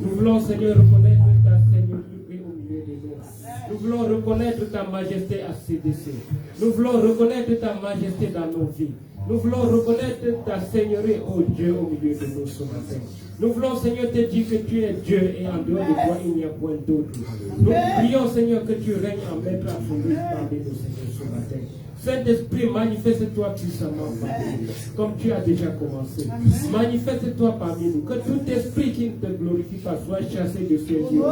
Nous voulons, Seigneur, reconnaître ta seigneurie au milieu de nous. Nous voulons reconnaître ta majesté à CDC. Nous voulons reconnaître ta majesté dans nos vies. Nous voulons reconnaître ta seigneurie, oh Dieu, au milieu de nous ce matin. Nous voulons, Seigneur, te dire que tu es Dieu et en dehors de toi, il n'y a point d'autre. Nous prions, Seigneur, que tu règnes en maître absolu parmi nous, Seigneur, ce matin. Saint-Esprit, manifeste-toi puissamment parmi nous, comme tu as déjà commencé. Manifeste-toi parmi nous. Que tout esprit qui ne te glorifie pas soit chassé de ce lieu.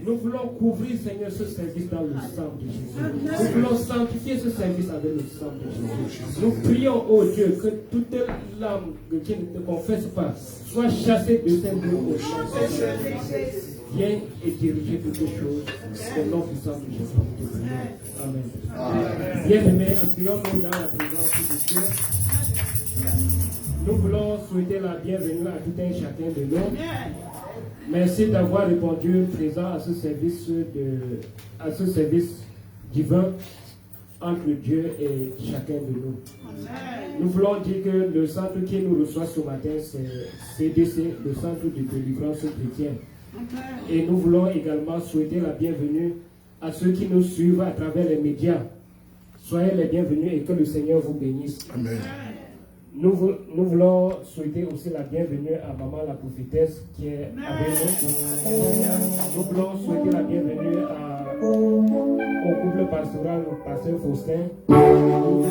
Nous voulons couvrir, Seigneur, ce service dans le sang de Jésus. Nous voulons sanctifier ce service avec le sang de Jésus. Nous prions, oh Dieu, que toute l'âme qui ne te confesse pas soit chassée de ces lieux au sang de Jésus. Viens et dirige toutes choses au nom puissant de Jésus. Amen. Bien-aimés, asseyons-nous dans la présence de Dieu. Nous voulons souhaiter la bienvenue à tout un chacun de nous. Merci d'avoir répondu présent à ce service divin entre Dieu et chacun de nous. Nous voulons dire que le centre qui nous reçoit ce matin, c'est CDC, le centre de délivrance chrétienne. Et nous voulons également souhaiter la bienvenue à ceux qui nous suivent à travers les médias. Soyez les bienvenus et que le Seigneur vous bénisse. Amen. Nous voulons souhaiter aussi la bienvenue à Maman la prophétesse qui est avec nous. Nous voulons souhaiter la bienvenue au couple pastoral, au pasteur Faustin. Nous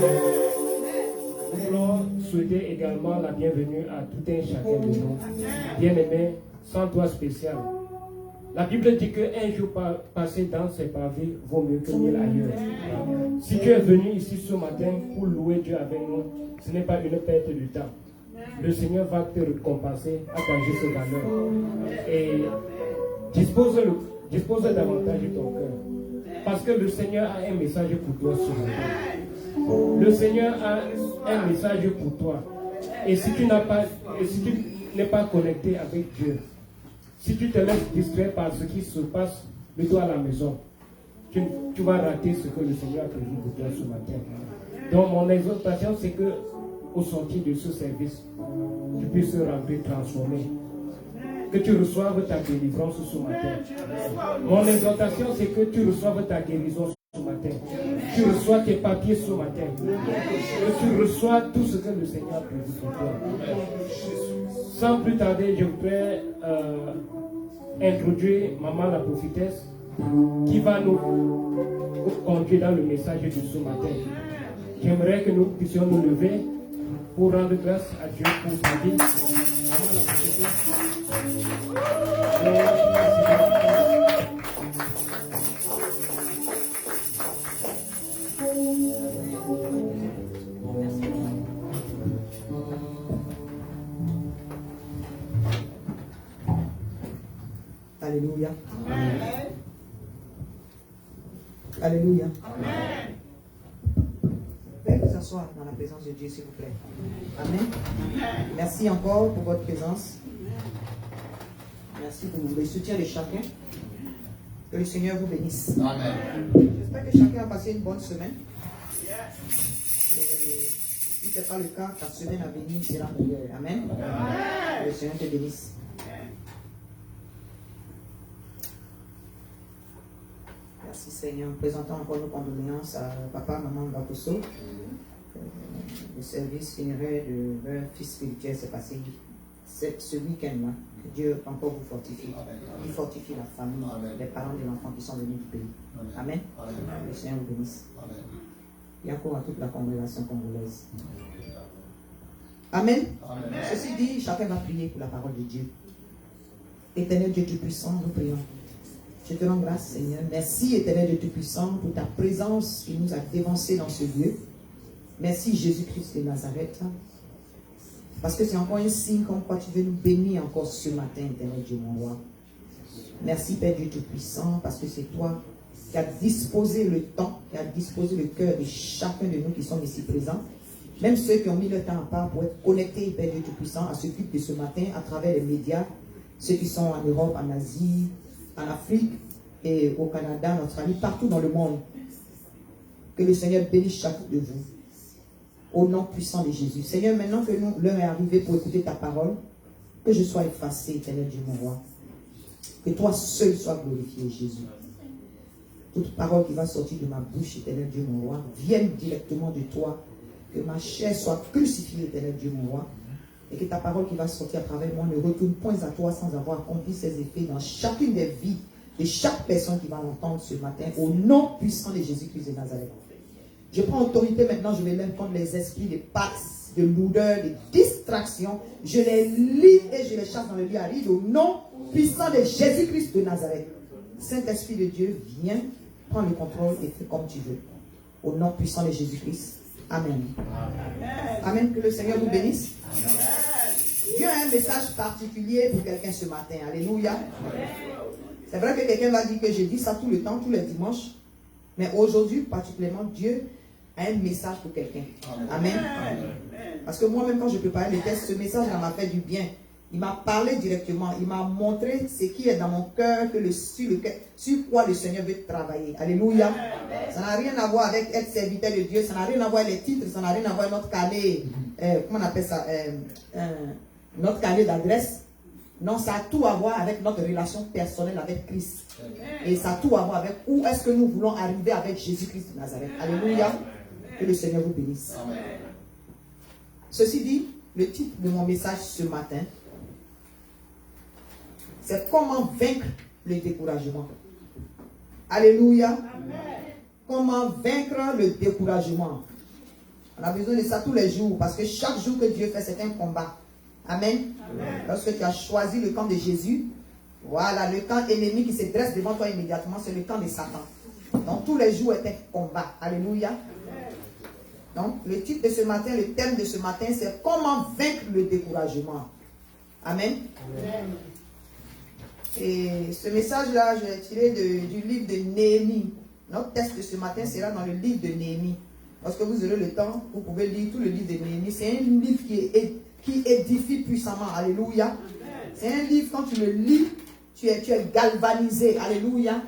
voulons souhaiter également la bienvenue à tout un chacun de nous. Bien-aimés, sans toi spécial. La Bible dit qu'un jour passé dans ces pavés vaut mieux que 1000 ailleurs. Si tu es venu ici ce matin pour louer Dieu avec nous, ce n'est pas une perte de temps. Le Seigneur va te récompenser à ta juste valeur. Et dispose davantage de ton cœur. Parce que le Seigneur a un message pour toi ce matin. Le Seigneur a un message pour toi. Et si tu n'es pas connecté avec Dieu, si tu te laisses distraire par ce qui se passe de toi à la maison, tu vas rater ce que le Seigneur a prévu pour toi ce matin. Donc mon exhortation, c'est que au sortir de ce service, tu puisses rentrer transformé. Que tu reçoives ta délivrance ce matin. Mon exhortation, c'est que tu reçoives ta guérison ce matin. Tu reçois tes papiers ce matin. Que tu reçois tout ce que le Seigneur a prévu pour toi. Sans plus tarder, je voudrais introduire Maman la prophétesse qui va nous conduire dans le message de ce matin. J'aimerais que nous puissions nous lever pour rendre grâce à Dieu pour sa vie. Maman la prophétesse. Alléluia. Amen. Alléluia. Amen. Veuillez vous asseoir. s'asseoir dans la présence de Dieu, s'il vous plaît. Amen. Merci encore pour votre présence. Merci pour le soutien de chacun. Que le Seigneur vous bénisse. Amen. J'espère que chacun a passé une bonne semaine. Et si ce n'est pas le cas, ta semaine à venir sera meilleure. Amen. Que le Seigneur te bénisse. Merci Seigneur. Présentons encore nos condoléances à papa, maman Bakoso. Le service funéraire de leur fils spirituel s'est passé ce week-end-là. Que Dieu encore vous fortifie. Il fortifie la famille, les parents de l'enfant qui sont venus du pays. Amen. Que le Seigneur vous bénisse. Et encore à toute la congrégation congolaise. Amen. Ceci dit, chacun va prier pour la parole de Dieu. Éternel Dieu Tout-Puissant, nous prions. Je te rends grâce, Seigneur. Merci, Éternel Dieu Tout-Puissant, pour ta présence qui nous a dévancés dans ce lieu. Merci, Jésus-Christ de Nazareth. Parce que c'est encore un signe comme quoi tu veux nous bénir encore ce matin, Éternel Dieu, mon roi. Merci, Père Dieu Tout-Puissant, parce que c'est toi qui as disposé le temps, qui as disposé le cœur de chacun de nous qui sont ici présents. Même ceux qui ont mis le temps à part pour être connectés, Père Dieu Tout-Puissant, à ce culte de ce matin, à travers les médias, ceux qui sont en Europe, en Asie, en Afrique et au Canada, en Australie, partout dans le monde. Que le Seigneur bénisse chacun de vous. Au nom puissant de Jésus. Seigneur, maintenant que l'heure est arrivée pour écouter ta parole, que je sois effacé, Éternel Dieu mon roi. Que toi seul sois glorifié, Jésus. Toute parole qui va sortir de ma bouche, Éternel Dieu mon roi, vienne directement de toi. Que ma chair soit crucifiée, Éternel Dieu mon roi. Et que ta parole qui va sortir à travers moi ne retourne point à toi sans avoir accompli ses effets dans chacune des vies de chaque personne qui va l'entendre ce matin. Au nom puissant de Jésus-Christ de Nazareth. Je prends autorité maintenant, je vais même prendre les esprits de pax, de lourdeur, de distraction. Je les lis et je les chasse dans le lit aride au nom puissant de Jésus-Christ de Nazareth. Saint-Esprit de Dieu, viens, prends le contrôle et fais comme tu veux. Au nom puissant de Jésus-Christ. Amen. Amen. Que le Seigneur vous bénisse. Dieu a un message particulier pour quelqu'un ce matin. Alléluia. C'est vrai que quelqu'un va dire que je dis ça tout le temps, tous les dimanches. Mais aujourd'hui, particulièrement, Dieu a un message pour quelqu'un. Amen. Parce que moi-même, quand je préparais les textes, ce message m'a fait du bien. Il m'a parlé directement. Il m'a montré ce qui est dans mon cœur, sur quoi le Seigneur veut travailler. Alléluia. Ça n'a rien à voir avec être serviteur de Dieu. Ça n'a rien à voir avec les titres. Ça n'a rien à voir avec notre carnet. Comment on appelle ça? Notre carnet d'adresse. Non, ça a tout à voir avec notre relation personnelle avec Christ. Et ça a tout à voir avec où est-ce que nous voulons arriver avec Jésus-Christ de Nazareth. Alléluia. Que le Seigneur vous bénisse. Ceci dit, le titre de mon message ce matin, c'est comment vaincre le découragement. Alléluia. Comment vaincre le découragement. On a besoin de ça tous les jours parce que chaque jour que Dieu fait, c'est un combat. Amen. Lorsque tu as choisi le camp de Jésus, voilà, le camp ennemi qui se dresse devant toi immédiatement, c'est le camp de Satan. Donc tous les jours est un combat. Alléluia. Donc le titre de ce matin, le thème de ce matin, c'est comment vaincre le découragement. Amen. Et ce message-là, je l'ai tiré du livre de Néhémie. Notre texte de ce matin sera dans le livre de Néhémie. Lorsque vous aurez le temps, vous pouvez lire tout le livre de Néhémie. C'est un livre qui édifie puissamment. Alléluia. C'est un livre, quand tu le lis, tu es galvanisé. Alléluia.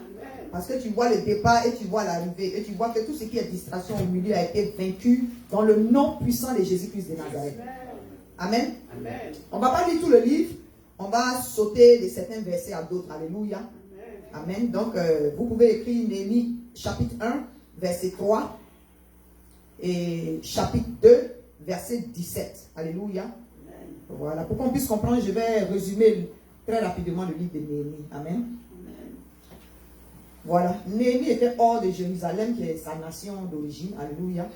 Parce que tu vois le départ et tu vois l'arrivée. Et tu vois que tout ce qui est distraction au milieu a été vaincu dans le nom puissant de Jésus-Christ de Nazareth. Amen. On ne va pas lire tout le livre. On va sauter de certains versets à d'autres. Alléluia. Amen. Donc, vous pouvez écrire Néhémie chapitre 1, verset 3. Et chapitre 2, verset 17. Alléluia. Voilà. Pour qu'on puisse comprendre, je vais résumer très rapidement le livre de Néhémie. Amen. Voilà. Néhémie était hors de Jérusalem, qui est sa nation d'origine. Alléluia.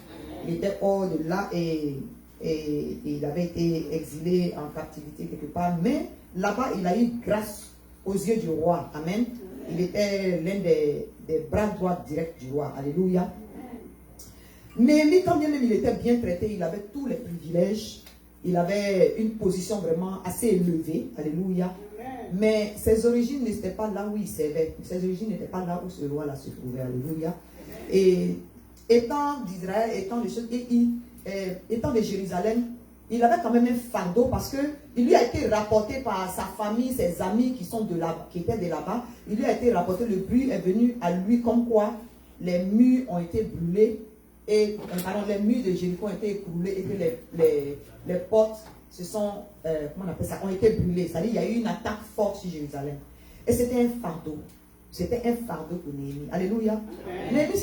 Il était hors de là et il avait été exilé en captivité quelque part. Mais là-bas, il a eu grâce aux yeux du roi. Amen. Il était l'un des bras droits directs du roi. Alléluia. Néhémie, quand bien même il était bien traité, il avait tous les privilèges. Il avait une position vraiment assez élevée. Alléluia. Mais ses origines n'étaient pas là où il servait. Ses origines n'étaient pas là où ce roi-là se trouvait. Alléluia. Et étant d'Israël, étant des choses, étant de Jérusalem, il avait quand même un fardeau parce que il lui a été rapporté par sa famille, ses amis qui étaient de là-bas. Il lui a été rapporté, le bruit est venu à lui comme quoi les murs ont été brûlés et les murs de Jéricho ont été écroulés et que les portes comment on appelle ça, ont été brûlées. C'est-à-dire qu'il y a eu une attaque forte sur Jérusalem. Et c'était un fardeau. C'était un fardeau pour Néhémie. Alléluia. Néhémie,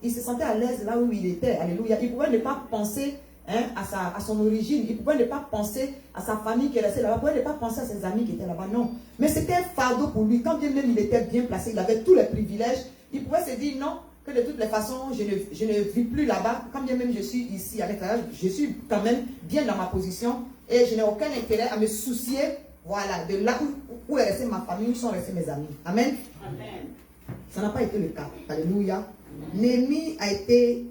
il se sentait à l'aise là où il était. Alléluia. Il pouvait ne pas penser à son origine. Il pouvait ne pas penser à sa famille qui est restée là-bas. Il pouvait ne pas penser à ses amis qui étaient là-bas. Non. Mais c'était un fardeau pour lui. Quand bien même il était bien placé, il avait tous les privilèges. Il pouvait se dire non, que de toutes les façons, je ne vis plus là-bas. Quand bien même je suis ici à l'extérieur, je suis quand même bien dans ma position. Et je n'ai aucun intérêt à me soucier, voilà, de là où est restée ma famille, où sont restés mes amis. Amen. Amen. Ça n'a pas été le cas. Alléluia. Néhémie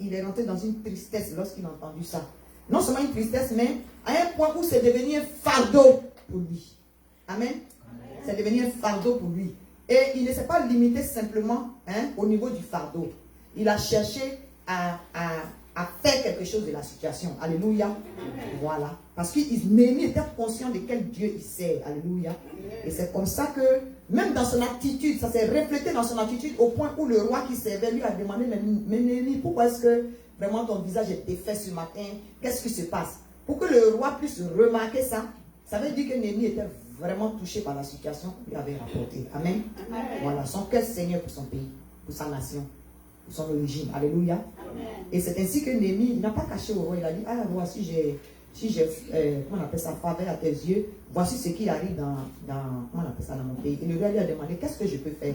il est rentré dans une tristesse lorsqu'il a entendu ça. Non seulement une tristesse, mais à un point où c'est devenu un fardeau pour lui. Amen. C'est devenu un fardeau pour lui. Et il ne s'est pas limité simplement au niveau du fardeau. Il a cherché à faire quelque chose de la situation. Alléluia. Voilà. Parce que Néhémie était conscient de quel Dieu il sert. Alléluia. Et c'est comme ça que, même dans son attitude, ça s'est reflété dans son attitude au point où le roi qui servait lui a demandé, mais Néhémie, pourquoi est-ce que vraiment ton visage est défait ce matin? Qu'est-ce qui se passe? Pour que le roi puisse remarquer ça, ça veut dire que Néhémie était vraiment touché par la situation qu'il lui avait rapportée. Amen. Amen. Voilà. Son cœur saignait pour son pays, pour sa nation, pour son origine. Alléluia. Amen. Et c'est ainsi que Néhémie n'a pas caché au roi. Il a dit, ah, voici, j'ai comment on appelle ça, faveur à tes yeux, voici ce qui arrive comment on appelle ça, dans mon pays. Et le roi lui a demandé, qu'est-ce que je peux faire?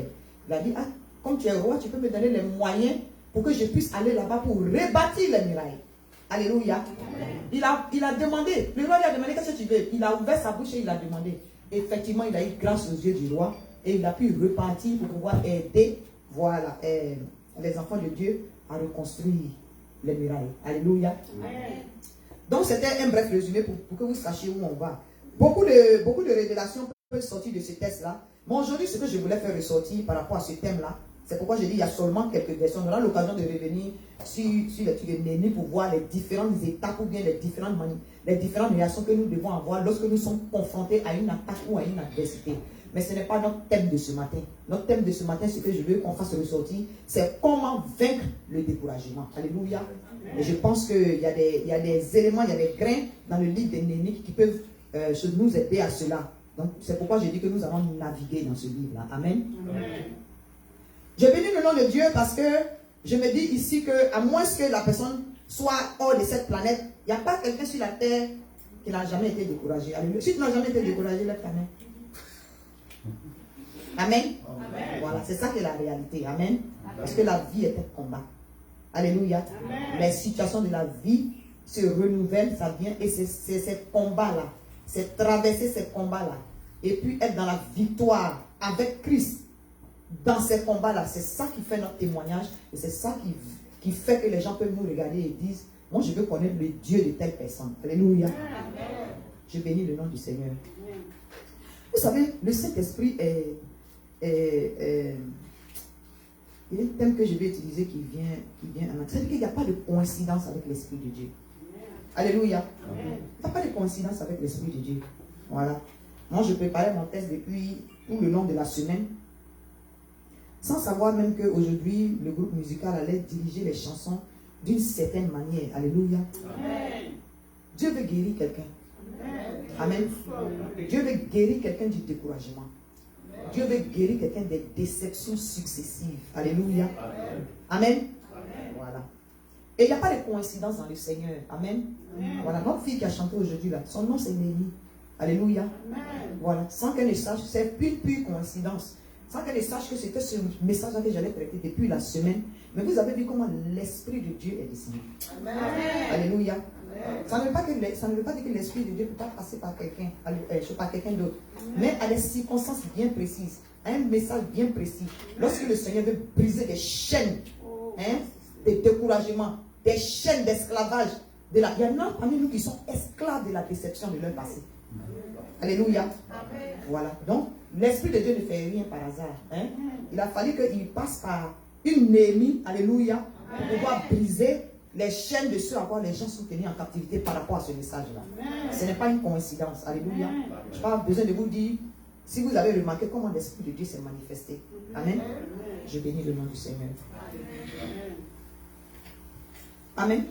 Il a dit, ah, comme tu es roi, tu peux me donner les moyens pour que je puisse aller là-bas pour rebâtir les murailles. Alléluia. Il a demandé, le roi lui a demandé, qu'est-ce que tu veux? Il a ouvert sa bouche et il a demandé. Effectivement, il a eu grâce aux yeux du roi et il a pu repartir pour pouvoir aider, voilà, les enfants de Dieu à reconstruire les murailles. Alléluia. Amen. Donc, c'était un bref résumé pour que vous sachiez où on va. Beaucoup de révélations peuvent sortir de ce texte-là. Mais aujourd'hui, ce que je voulais faire ressortir par rapport à ce thème-là, c'est pourquoi j'ai dit qu'il y a seulement quelques versions. On aura l'occasion de revenir sur l'étude de Néhémie pour voir les différentes étapes ou bien les différentes réactions que nous devons avoir lorsque nous sommes confrontés à une attaque ou à une adversité. Mais ce n'est pas notre thème de ce matin. Notre thème de ce matin, ce que je veux qu'on fasse ressortir, c'est comment vaincre le découragement. Alléluia. Et je pense qu'il y a des éléments, il y a des grains dans le livre de Néhémie qui peuvent nous aider à cela. Donc, c'est pourquoi je dis que nous allons naviguer dans ce livre-là. Amen. Amen. Je bénis le nom de Dieu parce que je me dis ici que, à moins que la personne soit hors de cette planète, il n'y a pas quelqu'un sur la terre qui n'a jamais été découragé. Alléluia. Si tu n'as jamais été découragé, lève ta main. Amen. Amen. Voilà, c'est ça qui est la réalité. Amen. Amen. Parce que la vie est un combat. Alléluia. Amen. Les situations de la vie se renouvellent, ça vient, et c'est ces combats-là, c'est traverser ces combats-là, et puis être dans la victoire avec Christ dans ces combats-là. C'est ça qui fait notre témoignage, et c'est ça qui fait que les gens peuvent nous regarder et disent, moi je veux connaître le Dieu de telle personne. Alléluia. Amen. Je bénis le nom du Seigneur. Amen. Vous savez, le Saint-Esprit il y a un thème que je vais utiliser qui vient en accès. C'est-à-dire qu'il n'y a pas de coïncidence avec l'Esprit de Dieu. Alléluia. Il n'y a pas de coïncidence avec l'Esprit de Dieu. Voilà. Moi, je préparais mon texte depuis tout le long de la semaine, sans savoir même qu'aujourd'hui, le groupe musical allait diriger les chansons d'une certaine manière. Alléluia. Amen. Dieu veut guérir quelqu'un. Amen. Dieu veut guérir quelqu'un du découragement. Dieu veut guérir quelqu'un des déceptions successives. Alléluia. Amen. Amen. Voilà. Et il n'y a pas de coïncidence dans le Seigneur. Amen. Amen. Voilà. Notre fille qui a chanté aujourd'hui, là, son nom c'est Néhémie. Alléluia. Amen. Voilà. Sans qu'elle ne sache, c'est pure coïncidence. Sans qu'elle ne sache que c'était ce message-là que j'allais traiter depuis la semaine. Mais vous avez vu comment l'Esprit de Dieu est descendu. Amen. Alléluia. Ça ne veut pas dire que l'Esprit de Dieu ne peut pas passer par quelqu'un d'autre. Mais à des circonstances bien précises, à un message bien précis. Lorsque le Seigneur veut briser des chaînes de découragement, des chaînes d'esclavage. Il y en a parmi nous qui sont esclaves de la déception de leur passé. Alléluia. Amen. Voilà. Donc, l'Esprit de Dieu ne fait rien par hasard. Il a fallu qu'il passe par une Néhémie, alléluia, pour pouvoir briser les chaînes de ceux à quoi les gens sont tenus en captivité par rapport à ce message-là. Ce n'est pas une coïncidence. Alléluia. Je n'ai pas besoin de vous dire, si vous avez remarqué comment l'Esprit de Dieu s'est manifesté. Amen. Je bénis le nom du Seigneur. Amen.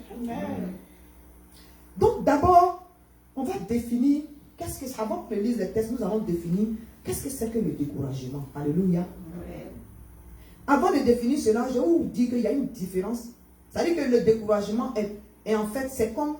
Donc d'abord, on va définir, avant que je lise les textes, nous allons définir qu'est-ce que c'est que le découragement. Alléluia. Avant de définir cela, je vais vous dire qu'il y a une différence. C'est-à-dire que le découragement est en fait, c'est comme,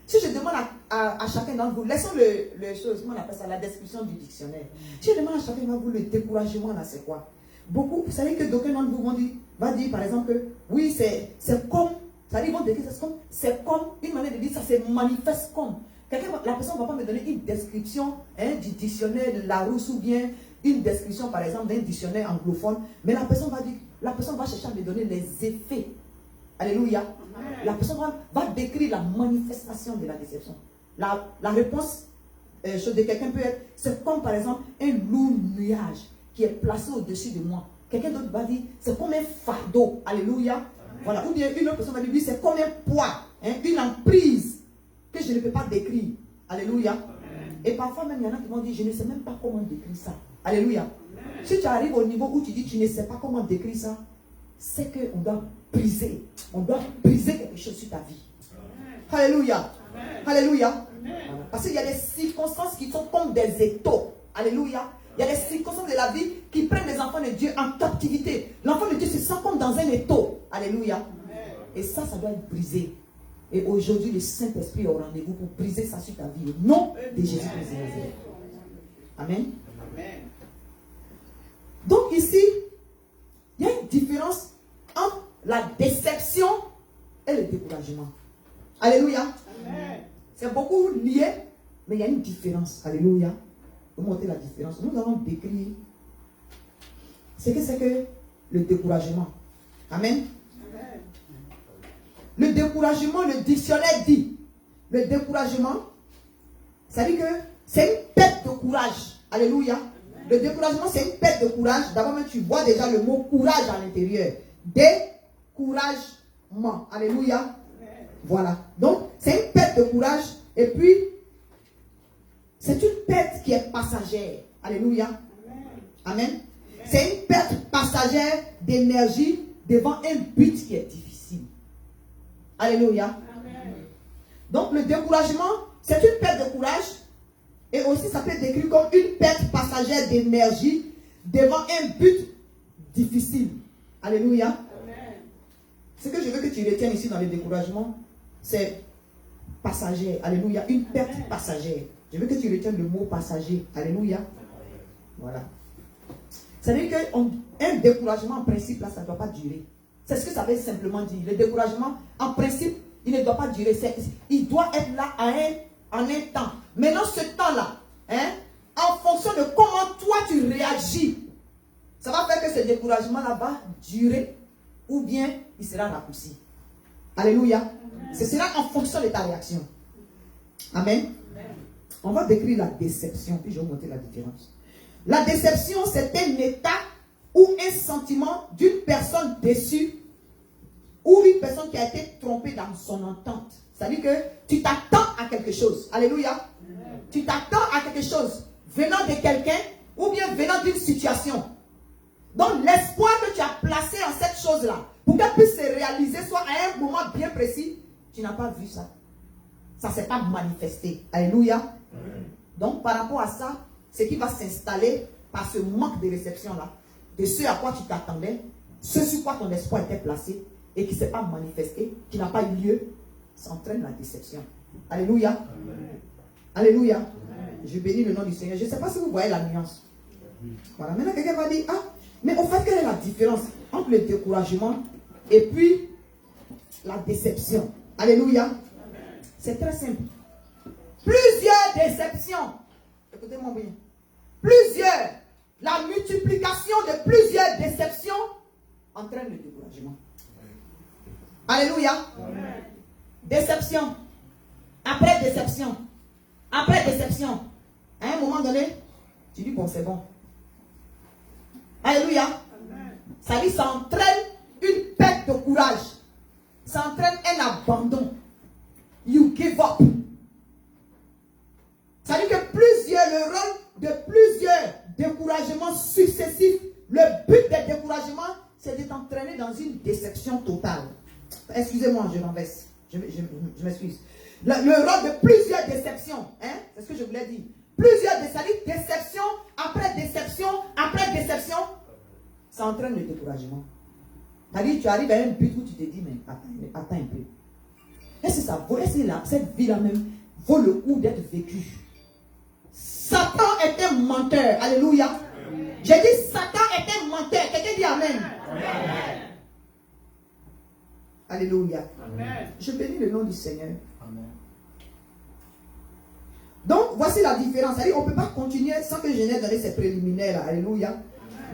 si je demande à chacun d'entre vous, laissons le chose, comment on appelle ça, la description du dictionnaire. Si je demande à chacun d'entre vous, le découragement là, c'est quoi? Beaucoup, vous savez que d'aucuns d'entre vous va dire par exemple que, oui, c'est comme, c'est-à-dire ils vont décrire ça comme, c'est comme, une manière de dire ça, c'est manifeste comme. La personne ne va pas me donner une description du dictionnaire de Larousse ou bien une description par exemple d'un dictionnaire anglophone, mais la personne va chercher à me donner les effets. Alléluia. La personne va décrire la manifestation de la déception. La réponse de quelqu'un peut être, c'est comme par exemple un lourd nuage qui est placé au-dessus de moi. Quelqu'un d'autre va dire, c'est comme un fardeau. Alléluia. Voilà. Ou bien une autre personne va dire, c'est comme un poids, une emprise que je ne peux pas décrire. Alléluia. Et parfois même, il y en a qui vont dire, je ne sais même pas comment décrire ça. Alléluia. Si tu arrives au niveau où tu dis, tu ne sais pas comment décrire ça, c'est qu'on doit briser. On doit briser quelque chose sur ta vie. Alléluia. Alléluia. Parce qu'il y a des circonstances qui sont comme des étaux. Alléluia. Il y a des circonstances de la vie qui prennent les enfants de Dieu en captivité. L'enfant de Dieu se sent comme dans un étau. Alléluia. Et ça doit être brisé. Et aujourd'hui, le Saint-Esprit est au rendez-vous pour briser ça sur ta vie. Au nom de Jésus-Christ. Amen. Donc ici, il y a une différence entre la déception et le découragement. Alléluia. C'est beaucoup lié, mais il y a une différence. Alléluia. Vous montrer la différence. Nous allons décrire ce que c'est que le découragement. Amen. Le découragement, le dictionnaire dit, le découragement, ça dit que c'est une perte de courage. Alléluia. Le découragement, c'est une perte de courage. D'abord, tu vois déjà le mot courage à l'intérieur. Découragement. Alléluia. Voilà. Donc, c'est une perte de courage. Et puis, c'est une perte qui est passagère. Alléluia. Amen. C'est une perte passagère d'énergie devant un but qui est difficile. Alléluia. Donc, le découragement, c'est une perte de courage. Et aussi, ça peut être décrit comme une perte passagère d'énergie devant un but difficile. Alléluia. Amen. Ce que je veux que tu retiennes ici dans le découragement, c'est passager. Alléluia. Une perte passagère. Je veux que tu retiennes le mot passager. Alléluia. Voilà. Ça veut dire qu'un découragement, en principe, là, ça ne doit pas durer. C'est ce que ça veut simplement dire. Le découragement, en principe, il ne doit pas durer. Il doit être là en un temps. Maintenant, ce temps-là, en fonction de comment toi tu réagis, ça va faire que ce découragement-là va durer ou bien il sera raccourci. Alléluia. Amen. Ce sera en fonction de ta réaction. Amen. Amen. On va décrire la déception, puis je vais vous montrer la différence. La déception, c'est un état ou un sentiment d'une personne déçue ou une personne qui a été trompée dans son entente. C'est-à-dire que tu t'attends à quelque chose. Alléluia. Amen. Tu t'attends à quelque chose venant de quelqu'un ou bien venant d'une situation. Donc l'espoir que tu as placé en cette chose-là, pour qu'elle puisse se réaliser, soit à un moment bien précis, tu n'as pas vu ça. Ça ne s'est pas manifesté. Alléluia. Amen. Donc par rapport à ça, ce qui va s'installer par ce manque de réception-là, de ce à quoi tu t'attendais, ce sur quoi ton espoir était placé et qui ne s'est pas manifesté, qui n'a pas eu lieu, ça entraîne la déception. Alléluia. Amen. Alléluia. Amen. Je bénis le nom du Seigneur. Je ne sais pas si vous voyez la nuance. Voilà. Maintenant, quelqu'un va dire, mais au fait, quelle est la différence entre le découragement et puis la déception? Alléluia. C'est très simple. Plusieurs déceptions. Écoutez-moi bien. La multiplication de plusieurs déceptions entraîne le découragement. Alléluia. Amen. Déception. Après déception. Après déception. À un moment donné, tu dis, bon, c'est bon. Alléluia. Amen. Ça dit, ça entraîne une perte de courage. ça entraîne un abandon. You give up. Ça veut dire que le rôle de plusieurs découragements successifs, le but des découragements, c'est de t'entraîner dans une déception totale. Excusez-moi, je renverse. Je m'excuse. Le rôle de plusieurs déceptions, hein, c'est ce que je voulais dire. Plusieurs déceptions, après déception, après déception, ça entraîne le découragement. C'est-à-dire, tu arrives à un but où tu te dis, mais attends un peu. Est-ce que cette vie-là même vaut le coup d'être vécue? Satan est un menteur. Alléluia. J'ai dit, Satan est un menteur. Quelqu'un dit Amen. Amen. Alléluia. Amen. Je bénis le nom du Seigneur. Amen. Donc, voici la différence. C'est-à-dire, on ne peut pas continuer sans que je n'ai donné ces préliminaires. Alléluia.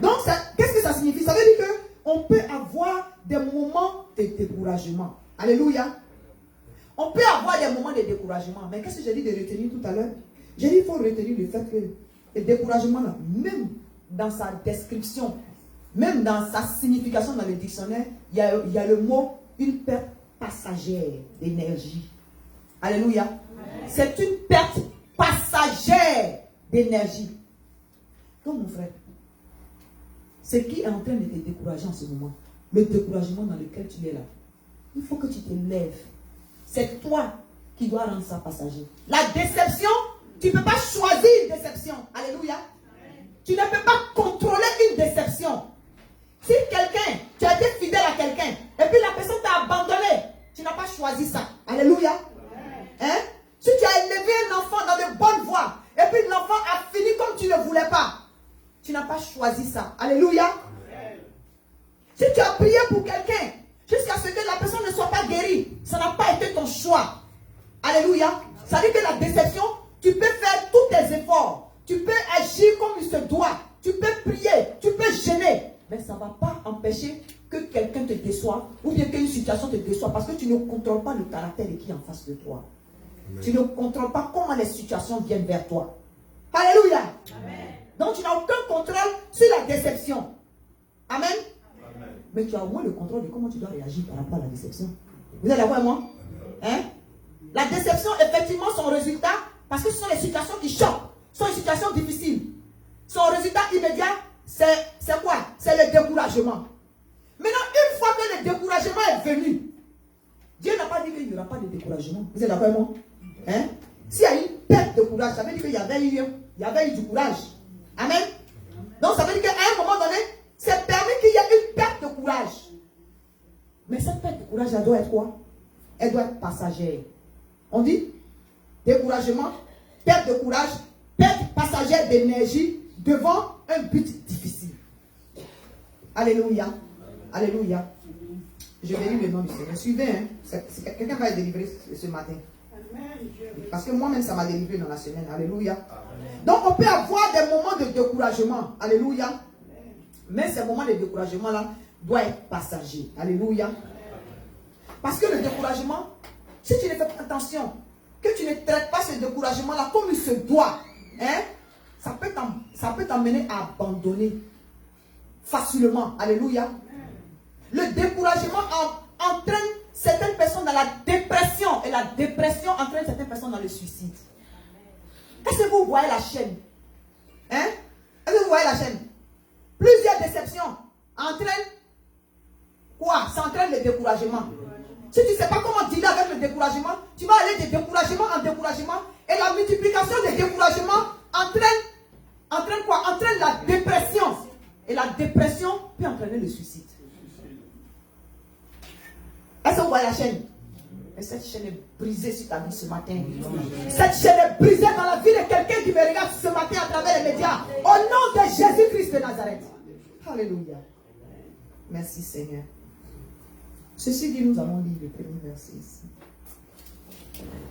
Donc, qu'est-ce que ça signifie? Ça veut dire qu'on peut avoir des moments de découragement. Alléluia. On peut avoir des moments de découragement. Mais qu'est-ce que j'ai dit de retenir tout à l'heure? J'ai dit qu'il faut retenir le fait que le découragement, là, même dans sa description, même dans sa signification dans le dictionnaire, il y a le mot une perte passagère d'énergie. Alléluia. C'est une perte passagère d'énergie. Donc mon frère, ce qui est en train de te décourager en ce moment, le découragement dans lequel tu es là, il faut que tu te lèves. C'est toi qui dois rendre ça passager. La déception, tu ne peux pas choisir une déception. Alléluia. Tu ne peux pas contrôler une déception. Si quelqu'un, tu as été fidèle à quelqu'un, et puis la personne t'a abandonné, tu n'as pas choisi ça. Alléluia. Hein? Si tu as élevé un enfant dans de bonnes voies, et puis l'enfant a fini comme tu ne voulais pas, tu n'as pas choisi ça. Alléluia. Si tu as prié pour quelqu'un, jusqu'à ce que la personne ne soit pas guérie, ça n'a pas été ton choix. Alléluia. Ça veut dire que la déception, tu peux faire tous tes efforts. Tu peux agir comme il se doit. Tu peux prier. Tu peux gêner. Mais ça ne va pas empêcher que quelqu'un te déçoive ou bien qu'une situation te déçoive parce que tu ne contrôles pas le caractère de qui est en face de toi. Amen. Tu ne contrôles pas comment les situations viennent vers toi. Alléluia. Amen. Donc tu n'as aucun contrôle sur la déception. Amen. Amen. Mais tu as au moins le contrôle de comment tu dois réagir par rapport à la déception. Vous êtes d'accord avec moi? Hein? La déception, effectivement, son résultat, parce que ce sont les situations qui choquent, ce sont les situations difficiles. Son résultat immédiat, c'est quoi? C'est le découragement. Maintenant, une fois que le découragement est venu, Dieu n'a pas dit qu'il n'y aura pas de découragement. Vous êtes d'accord avec moi? Hein? S'il y a une perte de courage, ça veut dire qu'il y avait eu du courage. Amen? Donc ça veut dire qu'à un moment donné, c'est permis qu'il y ait une perte de courage. Mais cette perte de courage, elle doit être quoi? Elle doit être passagère. On dit découragement, perte de courage, perte passagère d'énergie devant un but difficile. Alléluia. Alléluia. Je vais lire le nom du Seigneur. Suivez, hein. Quelqu'un va être délivré ce matin. Parce que moi-même, ça m'a délivré dans la semaine. Alléluia. Donc, on peut avoir des moments de découragement. Alléluia. Mais ces moments de découragement-là doivent être passagers. Alléluia. Parce que le découragement, si tu ne fais pas attention, que tu ne traites pas ce découragement-là comme il se doit, hein, ça peut t'amener à abandonner facilement. Alléluia. Le découragement entraîne certaines personnes dans la dépression et la dépression entraîne certaines personnes dans le suicide. Est-ce que vous voyez la chaîne? Hein? Est-ce que vous voyez la chaîne? Plusieurs déceptions entraînent quoi? Ça entraîne le découragement. Si tu ne sais pas comment dealer avec le découragement, tu vas aller de découragement en découragement et la multiplication des découragements entraîne quoi? Entraîne la dépression. Et la dépression peut entraîner le suicide. Est-ce que vous voyez la chaîne? Et cette chaîne est brisée sur ta vie ce matin. Cette chaîne est brisée dans la vie de quelqu'un qui me regarde ce matin à travers les médias. Au nom de Jésus-Christ de Nazareth. Alléluia. Merci Seigneur. Ceci dit, nous allons lire le premier verset ici.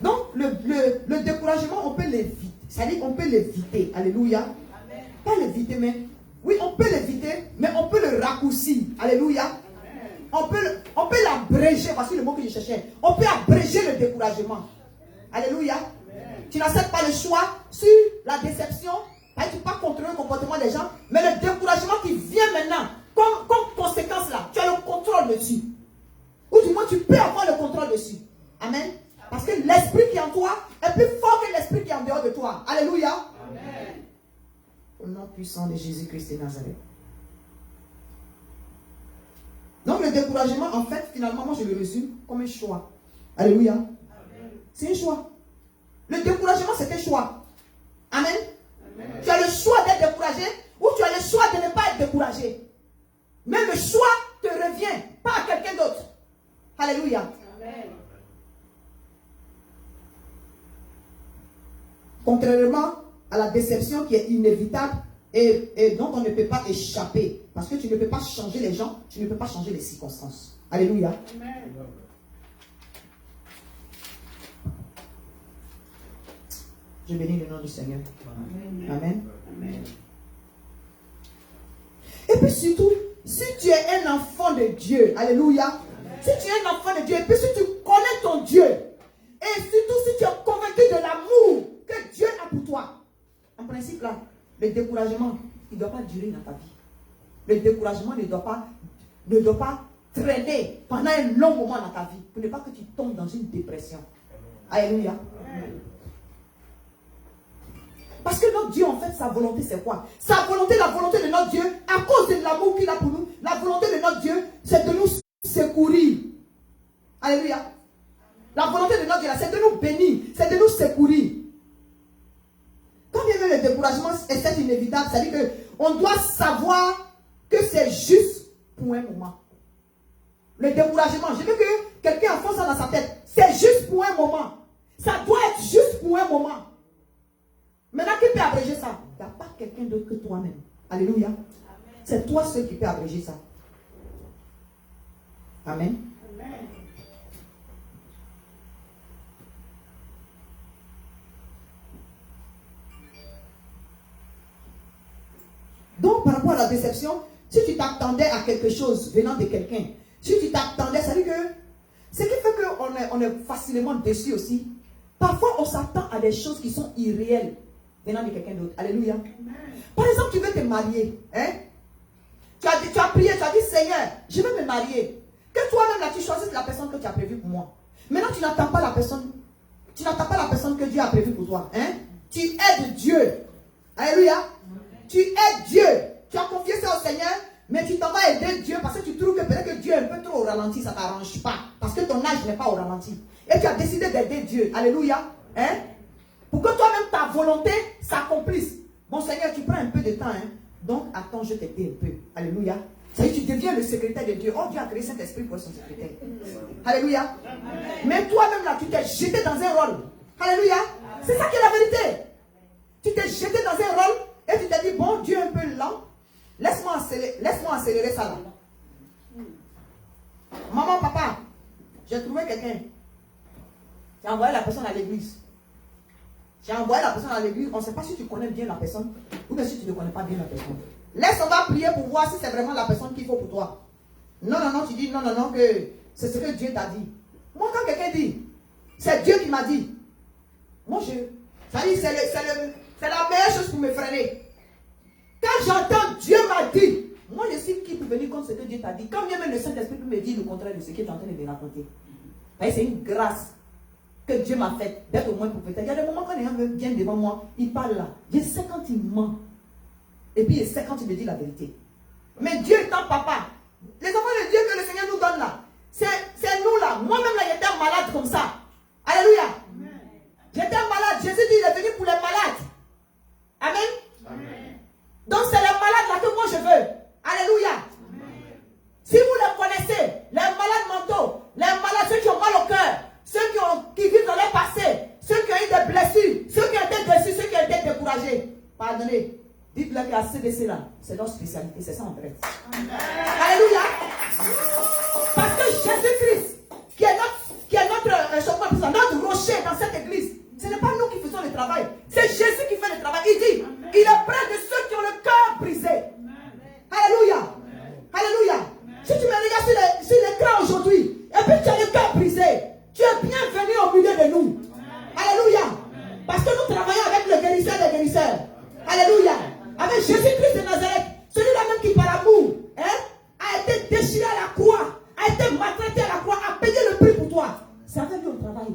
Donc, le découragement, on peut l'éviter. C'est-à-dire qu'on peut l'éviter. Alléluia. Amen. Pas l'éviter, mais... Oui, on peut l'éviter, mais on peut le raccourcir. Alléluia. On peut l'abréger. Voici le mot que je cherchais. On peut abréger le découragement. Alléluia. Amen. Tu n'acceptes pas le choix sur la déception. Tu ne peux pas contrôler le comportement des gens. Mais le découragement qui vient maintenant, comme conséquence là, tu as le contrôle dessus. Ou du moins, tu peux avoir Amen. Parce que l'esprit qui est en toi est plus fort que l'esprit qui est en dehors de toi. Alléluia. Amen. Au nom puissant de Jésus-Christ de Nazareth. Donc le découragement, en fait, finalement, moi je le résume comme un choix. Alléluia. Amen. C'est un choix. Le découragement, c'est un choix. Amen. Amen. Tu as le choix d'être découragé ou tu as le choix de ne pas être découragé. Mais le choix te revient, pas à quelqu'un d'autre. Alléluia. Amen. Contrairement à la déception qui est inévitable et dont on ne peut pas échapper. Parce que tu ne peux pas changer les gens, tu ne peux pas changer les circonstances. Alléluia. Amen. Je bénis le nom du Seigneur. Amen. Amen. Amen. Et puis surtout, si tu es un enfant de Dieu, alléluia. Amen. Si tu es un enfant de Dieu, et puis si tu connais ton Dieu, et surtout si tu es convaincu de l'amour que Dieu a pour toi, en principe là, le découragement, il ne doit pas durer dans ta vie. Le découragement ne doit pas traîner pendant un long moment dans ta vie, pour ne pas que tu tombes dans une dépression. Alléluia. Amen. Parce que notre Dieu, en fait, sa volonté, c'est quoi? Sa volonté, la volonté de notre Dieu, à cause de l'amour qu'il a pour nous, la volonté de notre Dieu, c'est de nous secourir. Alléluia. La volonté de notre Dieu, c'est de nous bénir, c'est de nous secourir. Quand bien même le découragement est inévitable, c'est-à-dire qu'on doit savoir que c'est juste pour un moment. Le découragement, je veux que quelqu'un enfonce ça dans sa tête. C'est juste pour un moment. Ça doit être juste pour un moment. Maintenant, qui peut abréger ça? Il n'y a pas quelqu'un d'autre que toi-même. Alléluia. C'est toi seul qui peut abréger ça. Amen. Amen. Donc, par rapport à la déception, si tu t'attendais à quelque chose venant de quelqu'un, si tu t'attendais, ça veut dire que ce qui fait qu'on est facilement déçu aussi, parfois on s'attend à des choses qui sont irréelles venant de quelqu'un d'autre. Alléluia. Amen. Par exemple, tu veux te marier. Hein? Tu as prié, tu as dit, Seigneur, je veux me marier. Que toi-même là, tu choisisses la personne que tu as prévue pour moi. Maintenant, tu n'attends pas la personne. Tu n'attends pas la personne que Dieu a prévue pour toi. Hein? Tu aides Dieu. Alléluia. Amen. Tu aides Dieu. Tu as confié ça au Seigneur, mais tu t'en vas aider Dieu parce que tu trouves que peut-être que Dieu est un peu trop au ralenti, ça ne t'arrange pas. Parce que ton âge n'est pas au ralenti. Et tu as décidé d'aider Dieu. Alléluia. Hein? Pour que toi-même, ta volonté s'accomplisse. Bon Seigneur, tu prends un peu de temps. Hein? Donc, attends, je t'aide un peu. Alléluia. Ça y est, tu deviens le secrétaire de Dieu. Oh, Dieu a créé Saint-Esprit pour son secrétaire. Alléluia. Amen. Mais toi-même, là, tu t'es jeté dans un rôle. Alléluia. C'est ça qui est la vérité. Tu t'es jeté dans un rôle et tu t'es dit, bon, Dieu est un peu lent. Laisse-moi accélérer ça là. Maman, papa, j'ai trouvé quelqu'un. J'ai envoyé la personne à l'église. J'ai envoyé la personne à l'église. On ne sait pas si tu connais bien la personne ou bien si tu ne connais pas bien la personne. Laisse, on va prier pour voir si c'est vraiment la personne qu'il faut pour toi. Non, tu dis non, que c'est ce que Dieu t'a dit. Moi, quand quelqu'un dit, c'est Dieu qui m'a dit. Moi, ça dit, c'est la meilleure chose pour me freiner. Quand j'entends Dieu m'a dit, moi, je suis qui pour venir contre ce que Dieu t'a dit. Quand bien même le Saint-Esprit me dit le contraire de ce qu'il est en train de me raconter. C'est une grâce que Dieu m'a faite d'être au moins prophète. Il y a des moments quand les gens viennent devant moi, ils parlent là. Je sais quand il ment. Et puis je sais quand il me dit la vérité. Mais Dieu étant papa, les enfants de Dieu que le Seigneur nous donne là, c'est nous là. Moi-même là, j'étais malade comme ça. Alléluia. J'étais malade. Jésus dit, il est venu pour les malades. Amen. Amen. Donc c'est les malades là que moi je veux. Alléluia. Amen. Si vous les connaissez, les malades mentaux, les malades, ceux qui ont mal au cœur, ceux qui vivent dans leur passé, ceux qui ont eu des blessures, ceux qui ont été déçus, ceux qui ont été découragés, pardonnez. Dites-leur qu'à CDC là, c'est leur spécialité, c'est ça en vrai. Alléluia. Parce que Jésus-Christ, qui est notre rocher dans cette église, ce n'est pas nous qui faisons le travail, c'est Jésus qui fait le travail. Il dit, amen. Il est près de ceux qui ont le cœur brisé. Amen. Alléluia. Amen. Alléluia. Amen. Si tu me regardes sur l'écran aujourd'hui, et puis tu as le cœur brisé, tu es bienvenu au milieu de nous. Amen. Alléluia. Amen. Parce que nous travaillons avec le guérisseur des guérisseurs. Alléluia. Avec Jésus-Christ de Nazareth, celui-là même qui par amour a été déchiré à la croix, a été maltraité à la croix, a payé le prix pour toi. C'est avec lui on travaille.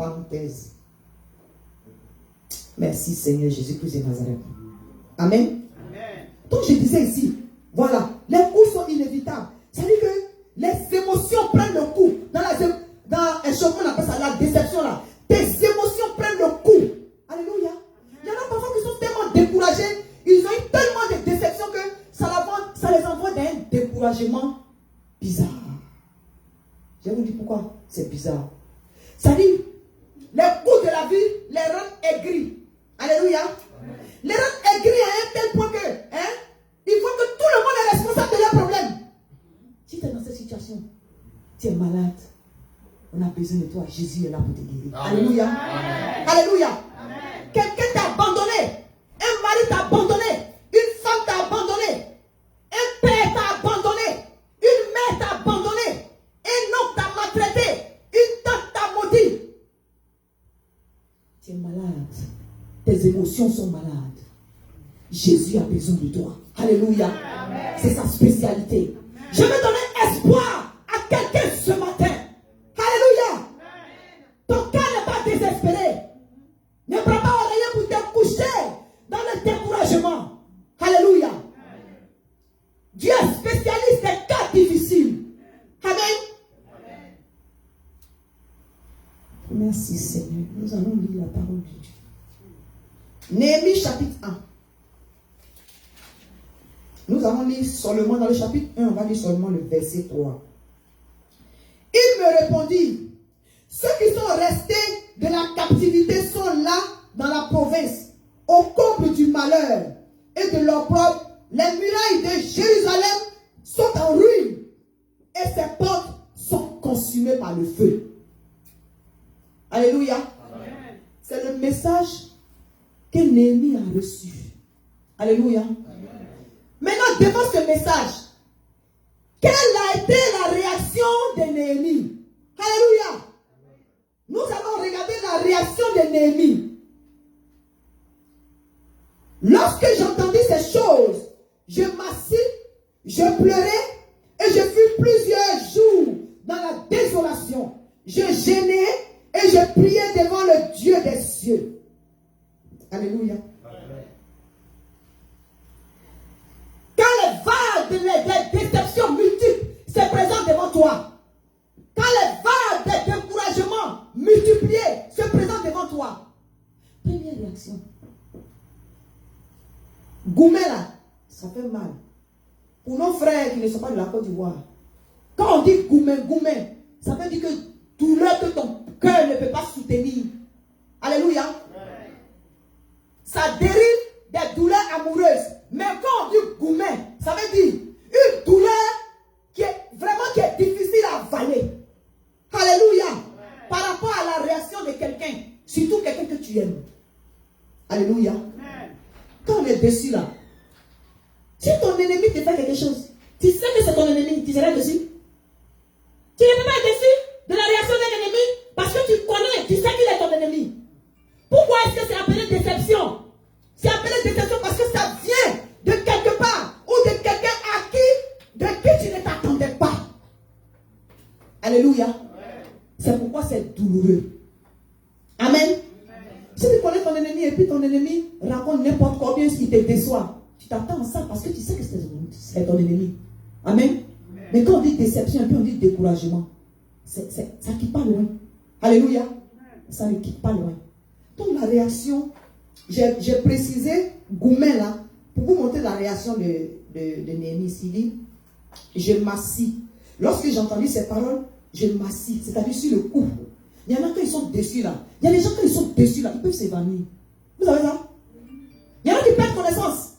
parenthèse. Merci Seigneur Jésus-Christ de Nazareth. Amen. Donc je disais ici, voilà, les coups sont inévitables. C'est-à-dire que les émotions prennent le coup. Dans un chauffeur, on appelle ça la déception là. Tes émotions prennent le coup. Alléluia. Il y en a parfois qui sont tellement découragés, ils ont eu tellement de déceptions que ça les envoie dans un découragement bizarre. Je vais vous dire pourquoi c'est bizarre. C'est-à-dire, les coups de la vie les rendent aigris. Alléluia. Les rendent aigris à un tel point que, il faut que tout le monde est responsable de leurs problèmes. Si tu es dans cette situation, tu es malade, on a besoin de toi. Jésus est là pour te guérir. Alléluia. Alléluia. Quelqu'un t'a abandonné. Un mari t'a abandonné. Une femme t'a abandonné. Un père t'a abandonné. Une mère t'a abandonné. Un oncle t'a maltraité. Une tante t'a maudit. Tu es malade. Tes émotions sont malades. Jésus a besoin de toi. Alléluia. C'est sa spécialité. Je veux donner espoir à quelqu'un ce matin. Alléluia. Ton cœur n'est pas désespéré. Ne prends pas oreiller pour te coucher dans le découragement. Alléluia. Dieu est spécialiste des cas difficiles. Amen. Merci Seigneur. Nous allons lire la parole de Dieu. Néhémie chapitre 1. Nous allons lire seulement dans le chapitre 1, on va lire seulement le verset 3. Il me répondit, ceux qui sont restés de la captivité sont là dans la province, au comble du malheur et de l'opprobre. Les murailles de Jérusalem sont en ruine et ses portes sont consumées par le feu. Alléluia. Amen. C'est le message que Néhémie a reçu. Alléluia. Amen. Maintenant, devant ce message, quelle a été la réaction de Néhémie? Alléluia. Nous allons regarder la réaction de Néhémie. Lorsque j'entendis ces choses, je m'assis, je pleurais et je fus plusieurs jours dans la désolation. Je gênais et je priais devant le Dieu des cieux. Alléluia. Quand les vagues des déceptions multiples se présentent devant toi, quand les vagues des découragements multipliés se présentent devant toi, première réaction. Goumé là, ça fait mal. Pour nos frères qui ne sont pas de la Côte d'Ivoire, quand on dit goumé, ça veut dire que douleur que ton cœur ne peut pas soutenir. Alléluia. Ça dérive des douleurs amoureuses. Mais quand on dit goumé, ça veut dire une douleur qui est difficile à avaler. Alléluia. Par rapport à la réaction de quelqu'un, surtout quelqu'un que tu aimes. Alléluia. Quand on est dessus là, si ton ennemi te fait quelque chose, tu sais que c'est ton ennemi, tu seras dessus. Tu ne peux pas être déçu de la réaction d'un ennemi parce que tu connais, tu sais qu'il est ton ennemi. Pourquoi est-ce que c'est appelé déception? C'est appelé déception parce que ça vient de quelque part ou de quelqu'un de qui tu ne t'attendais pas. Alléluia. C'est pourquoi c'est douloureux. Amen. Si tu connais ton ennemi et puis ton ennemi raconte n'importe combien ce qui te déçoit, tu t'attends à ça parce que tu sais que c'est ton ennemi. Amen. Mais quand on dit déception et puis on dit découragement, ça ne quitte pas loin. Alléluia. Ça ne quitte pas loin. Donc la réaction, j'ai précisé Goumen là, pour vous montrer la réaction de Néhémie. Il dit, je m'assis. Lorsque j'ai entendu ces paroles, je m'assis, c'est-à-dire sur le cou. Il y en a qui sont déçus là. Il y a des gens qui sont déçus là, ils peuvent s'évanouir. Vous savez ça? Il y en a qui perdent connaissance.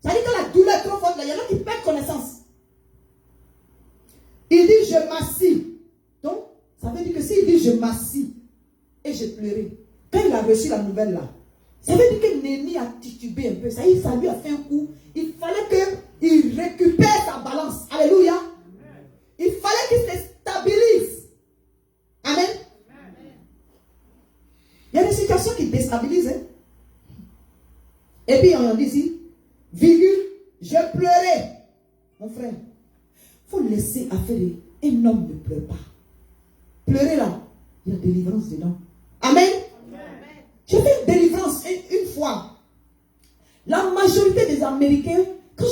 C'est-à-dire que la douleur est trop forte là, il y en a qui perdent connaissance. Il dit je m'assis. Donc, ça veut dire que s'il dit je m'assis et je pleurais, quand il a reçu la nouvelle là, ça veut dire que Néhémie a titubé un peu. Ça lui a fait un coup. Il fallait qu'il récupère sa balance. Alléluia. Il fallait qu'il se stabilise. Amen. Il y a des situations qui déstabilisent. Hein? Et puis on dit ici, virgule, je pleurais. Mon frère, il faut laisser affaire. Un homme ne pleure pas. Pleurer là, il y a délivrance dedans. Amen. J'ai fait une délivrance une fois. La majorité des Américains, quand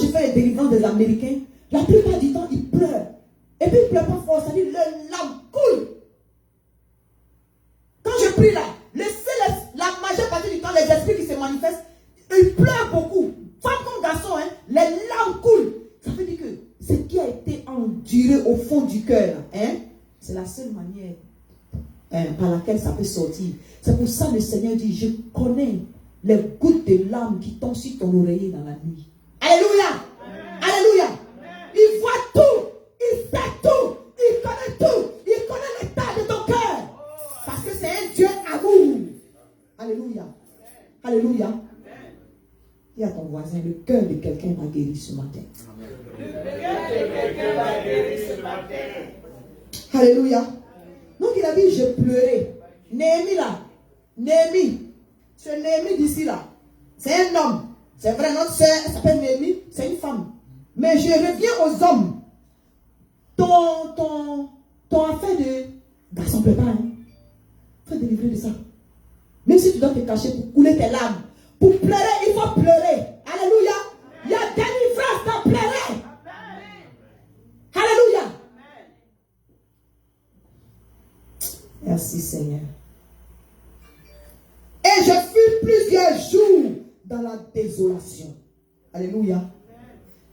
je fais les délivrances des Américains, la plupart du temps, ils pleurent. Et puis ils ne pleurent pas fort, ça dit leur larme coule. Quand je prie là, la majeure partie du temps, les esprits qui se manifestent, ils pleurent beaucoup. Femme comme garçon, hein, les larmes coulent. Ça veut dire que ce qui a été enduré au fond du cœur, hein, c'est la seule manière par laquelle ça peut sortir. C'est pour ça que le Seigneur dit, je connais les gouttes de larmes qui tombent sur ton oreiller dans la nuit. Alléluia. Alléluia. Il voit tout. Il sait tout. Il connaît tout. Il connaît l'état de ton cœur. Parce que c'est un Dieu amour. Alléluia. Alléluia. Dis à ton voisin, le cœur de quelqu'un va guérir ce matin. Alléluia. Donc il a dit, je pleurais. Néhémie là. Néhémie. Ce Néhémie d'ici là. C'est un homme. C'est vrai, notre soeur, elle s'appelle Néhémie. C'est une femme. Mais je reviens aux hommes. Ton affaire de garçon pleure pas. Hein? Faut te délivrer de ça. Même si tu dois te cacher pour couler tes larmes. Pour pleurer, il faut pleurer. Alléluia. Il y a délivrance dans pleurer. Alléluia. Merci Seigneur. Et je fus plusieurs jours dans la désolation. Alléluia.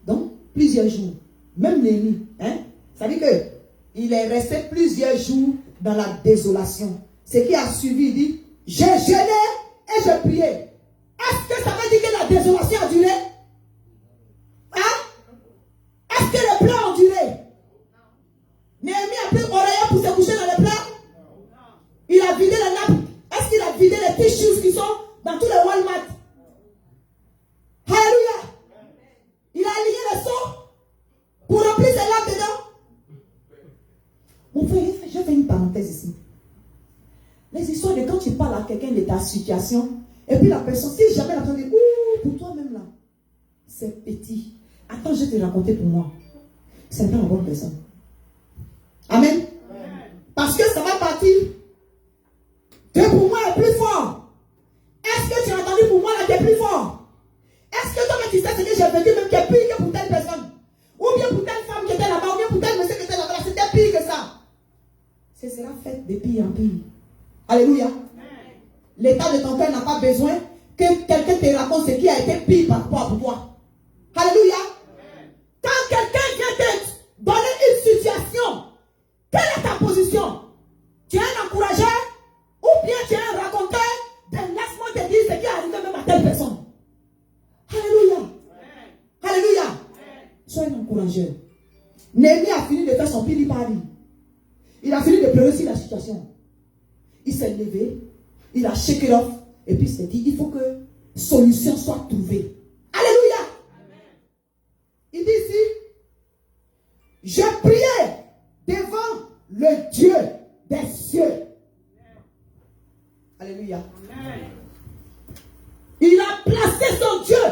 Donc, plusieurs jours. Même Néhémie. Hein? Ça veut dire qu'il est resté plusieurs jours dans la désolation. Ce qui a suivi, il dit, j'ai jeûné et je priais. Est-ce que ça veut dire que la désolation a duré? Hein? Est-ce que les plans ont duré? Néhémie a pris oreiller pour se coucher dans les plans? Il a vidé les nappes. Est-ce qu'il a vidé les tissus qui sont dans tous les Walmart? Alléluia. Il a aligné les seaux pour remplir ses lampes dedans. Mon frère, je fais une parenthèse ici. Les histoires de quand tu parles à quelqu'un de ta situation, et puis la personne, si jamais la personne dit, ouh, pour toi-même là, c'est petit. Attends, je vais te raconter pour moi. C'est pas la bonne personne. Amen. Parce que ça va partir. Dieu pour moi est plus fort. Est-ce que tu as entendu pour moi là, tu es plus fort? Est-ce que toi, tu sais ce que j'ai vécu, même qui est pire que pour telle personne? Ou bien pour telle femme qui était là-bas, ou bien pour tel monsieur qui était là-bas, c'était pire que ça. Ce sera fait de pire en pire. Alléluia. L'état de ton cœur n'a pas besoin que quelqu'un te raconte ce qui a été pire par rapport à toi. Alléluia. Quand quelqu'un vient te donner une situation, quelle est ta position? Tu es un encourageur ou bien tu es un raconteur? Laisse-moi te dire ce qui est arrivé même à telle personne. Alléluia. Alléluia. Sois un encourageur. Néhémie a fini de faire son pili-pali. Il a fini de pleurer sur la situation. Il s'est levé, il a shaké off, et puis il s'est dit, il faut que solution soit trouvée. Alléluia. Il dit ici, je priais devant le Dieu des cieux. Alléluia. Il a placé son Dieu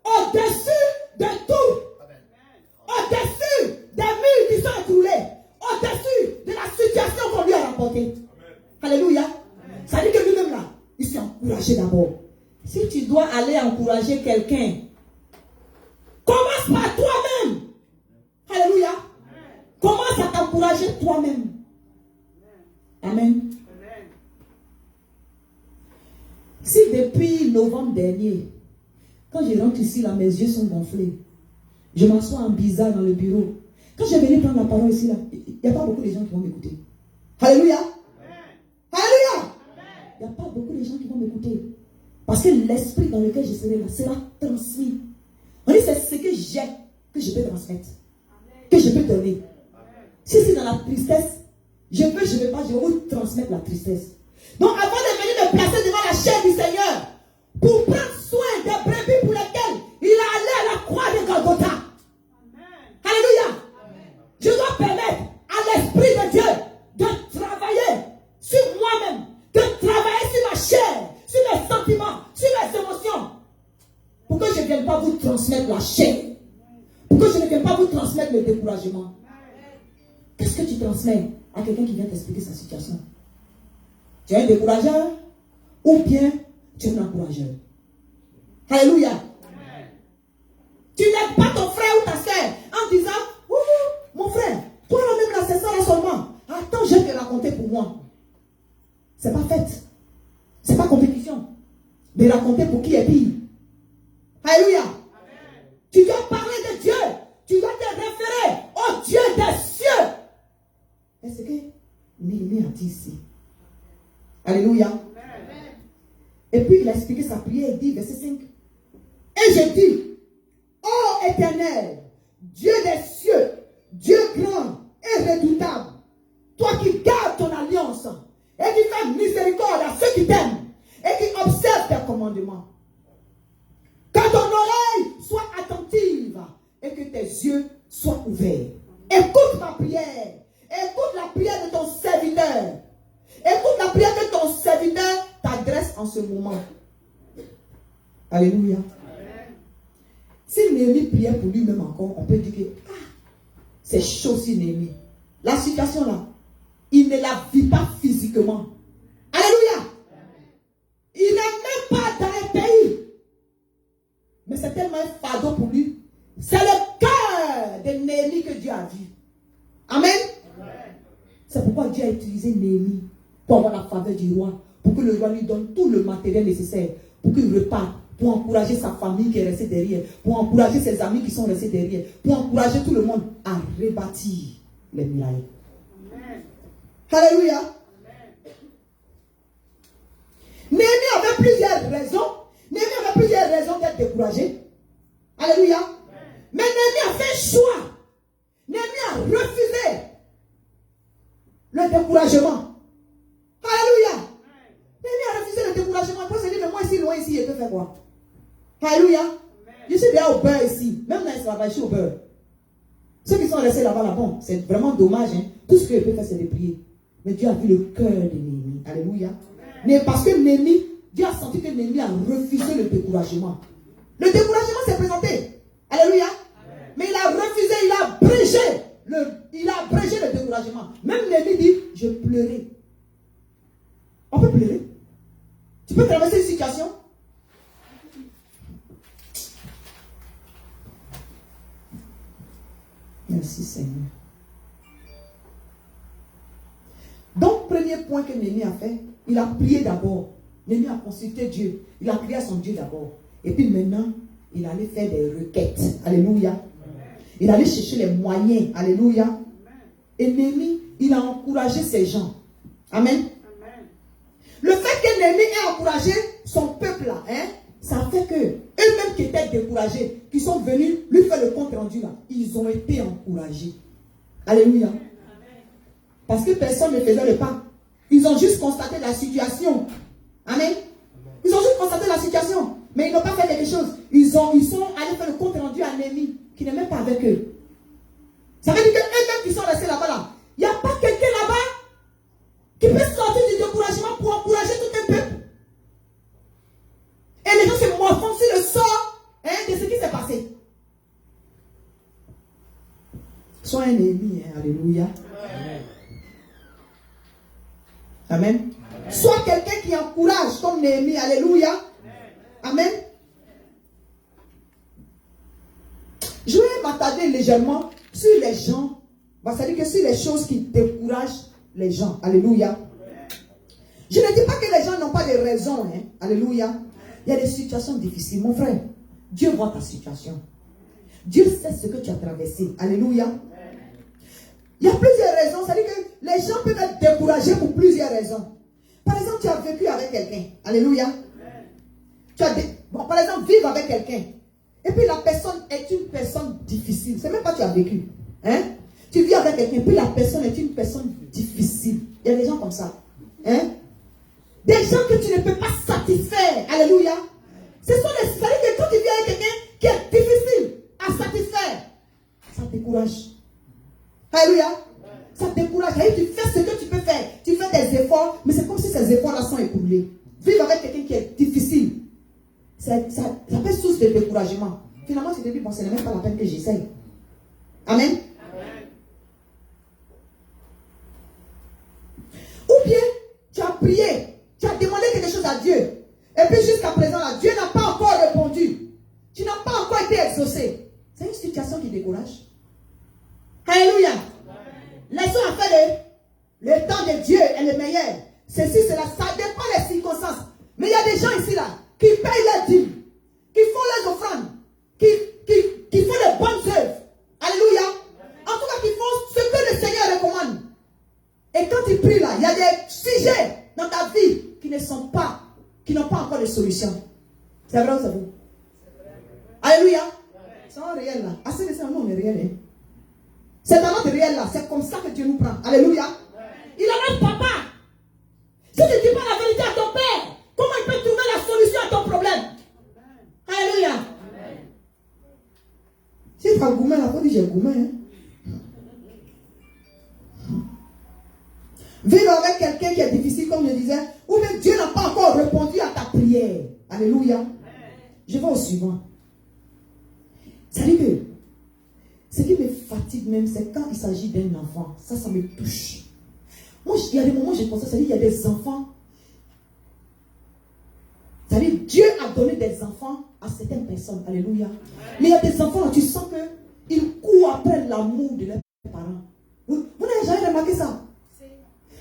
au-dessus de tout. Au-dessus des murs qui sont écroulés. Au-dessus de la situation qu'on lui a rapportée. Alléluia. Ça dit que lui-même là, il s'est encouragé d'abord. Si tu dois aller encourager quelqu'un, commence par toi-même. Alléluia. Commence à t'encourager toi-même. Amen. Si depuis novembre dernier, quand je rentre ici, là, mes yeux sont gonflés. Je m'assois en bizarre dans le bureau. Quand je venais prendre la parole ici, là, il n'y a pas beaucoup de gens qui vont m'écouter. Alléluia. Alléluia. Il n'y a pas beaucoup de gens qui vont m'écouter. Parce que l'esprit dans lequel je serai là sera transmis. On dit c'est ce que j'ai que je peux transmettre. Que je peux donner. Si c'est dans la tristesse, je veux pas, je vais vous transmettre la tristesse. Donc avant de venir me placer devant la chair du Seigneur, pour prendre soin des brebis pour lesquelles il a allé à la croix de Golgotha. Alléluia. Je dois permettre à l'Esprit de Dieu de travailler sur moi-même, de travailler sur ma chair, sur mes sentiments, sur mes émotions. Pour que je ne vienne pas vous transmettre la chair. Pour que je ne vienne pas vous transmettre le découragement. Qu'est-ce que tu transmets à quelqu'un qui vient t'expliquer sa situation? Tu es un décourageur ou bien tu es un encourageur. Alléluia. Amen. Tu n'aides pas ton frère ou ta soeur en disant, mon frère, toi là-même là, c'est ça là seulement. Attends, je vais te raconter pour moi. C'est pas fait. C'est pas compétition. Mais raconter pour qui est pire. Alléluia. Amen. Tu dois parler de Dieu. Tu dois te référer au Dieu des cieux. Est-ce que Néhémie a dit ici? Alléluia. Amen. Et puis il a expliqué sa prière. Il dit, verset 5. Et je dis, ô Éternel, Dieu des cieux, Dieu grand et redoutable, toi qui gardes ton alliance et qui fais miséricorde à ceux qui t'aiment et qui observent tes commandements. Que ton oreille soit attentive et que tes yeux soient ouverts. Écoute ma prière. Écoute la prière de ton serviteur. Écoute la prière que ton serviteur t'adresse en ce moment. Alléluia. Amen. Si Néhémie priait pour lui-même encore, on peut dire que c'est chaud si Néhémie. La situation là, il ne la vit pas physiquement. Alléluia. Il n'est même pas dans les pays. Mais c'est tellement un fardeau pour lui. C'est le cœur de Néhémie que Dieu a vu. Amen. C'est pourquoi Dieu a utilisé Néhémie pour avoir la faveur du roi, pour que le roi lui donne tout le matériel nécessaire, pour qu'il reparte, pour encourager sa famille qui est restée derrière, pour encourager ses amis qui sont restés derrière, pour encourager tout le monde à rebâtir les murailles. Alléluia. Néhémie avait plusieurs raisons. Néhémie avait plusieurs raisons d'être découragé. Alléluia. Mais Néhémie a fait un choix. Néhémie a refusé le découragement. Alléluia. Néhémie a refusé le découragement. Après, il se dit, mais moi ici, loin ici, je peux faire quoi? Alléluia. Je suis déjà au beurre ici. Même dans l'esclavage, je suis au beurre. Ceux qui sont restés là-bas, bon, c'est vraiment dommage. Hein. Tout ce que je peux faire, c'est de prier. Mais Dieu a vu le cœur de Néhémie. Alléluia. Mais parce que Néhémie, Dieu a senti que Néhémie a refusé le découragement. Le découragement s'est présenté. Alléluia. Mais il a refusé, il a abrégé le découragement. Même Néhémie dit, je pleurais. On peut pleurer. Tu peux traverser une situation. Merci Seigneur. Donc, premier point que Néhémie a fait, il a prié d'abord. Néhémie a consulté Dieu. Il a prié à son Dieu d'abord. Et puis maintenant, il allait faire des requêtes. Alléluia. Amen. Il allait chercher les moyens. Alléluia. Amen. Et Néhémie, il a encouragé ces gens. Amen. Amen. Le fait que Néhémie ait encouragé son peuple là, ça fait que eux-mêmes qui étaient découragés, qui sont venus lui faire le compte rendu là, ils ont été encouragés. Alléluia. Amen. Parce que personne ne faisait le pas. Ils ont juste constaté la situation. Amen. Ils ont juste constaté la situation. Mais ils n'ont pas fait quelque chose. Ils sont allés faire le compte rendu à Néhémie qui n'est même pas avec eux. Ça veut dire qu'eux-mêmes qui sont restés là-bas, là, il n'y a pas quelqu'un là-bas qui peut sortir du découragement pour encourager tout un peuple. Et les gens se morfondent sur le sort de ce qui s'est passé. Sois un Néhémie. Alléluia. Amen. Amen. Sois quelqu'un qui encourage comme Néhémie. Alléluia. Amen. Je vais m'attarder légèrement sur les gens. C'est-à-dire que sur les choses qui découragent les gens. Alléluia. Je ne dis pas que les gens n'ont pas de raisons. Alléluia. Il y a des situations difficiles. Mon frère, Dieu voit ta situation. Dieu sait ce que tu as traversé. Alléluia. Il y a plusieurs raisons. C'est-à-dire que les gens peuvent être découragés pour plusieurs raisons. Par exemple, tu as vécu avec quelqu'un. Alléluia. Par exemple, vivre avec quelqu'un. Et puis la personne est une personne difficile. C'est même pas que tu as vécu. Tu vis avec quelqu'un, puis la personne est une personne difficile. Il y a des gens comme ça. Des gens que tu ne peux pas satisfaire. Alléluia. Ce sont les... C'est-à-dire que quand tu vis avec quelqu'un qui est difficile à satisfaire, ça te décourage. Alléluia. Ça te décourage. Tu fais ce que tu peux faire. Tu fais des efforts, mais c'est comme si ces efforts-là sont écoulés. Vivre avec quelqu'un qui est difficile, ça fait source de découragement. Finalement, tu te dis, bon, ce n'est même pas la peine que j'essaye. Amen. Amen. Ou bien, tu as prié. décourage. Alléluia. Laissons à faire le temps de Dieu est le meilleur. Ceci, cela, ça dépend des circonstances. Mais il y a des gens ici là qui payent leurs dîmes, qui font leurs offrandes, qui font les bonnes œuvres. Alléluia. En tout cas, qui font ce que le Seigneur recommande. Et quand ils prient là, il y a des sujets dans ta vie qui n'ont pas encore de solution. C'est vrai ou c'est vous? Alléluia. C'est un réel là. Assez de ça, non, on est réel. Hein? C'est dans notre réel là. C'est comme ça que Dieu nous prend. Alléluia. Il a un papa. Si tu ne dis pas la vérité à ton père, comment il peut trouver la solution à ton problème? Alléluia. Si tu as gourmet là, il faut dire j'ai gourmet. Hein? Vivre avec quelqu'un qui est difficile, comme je disais, ou même Dieu n'a pas encore répondu à ta prière. Alléluia. Je vais au suivant. C'est-à-dire que ce qui me fatigue même, c'est quand il s'agit d'un enfant. Ça me touche. Moi, il y a des moments où je pense, c'est-à-dire qu'il y a des enfants. C'est-à-dire Dieu a donné des enfants à certaines personnes. Alléluia. Mais il y a des enfants là, tu sens qu'ils courent après l'amour de leurs parents. Vous n'avez jamais remarqué ça?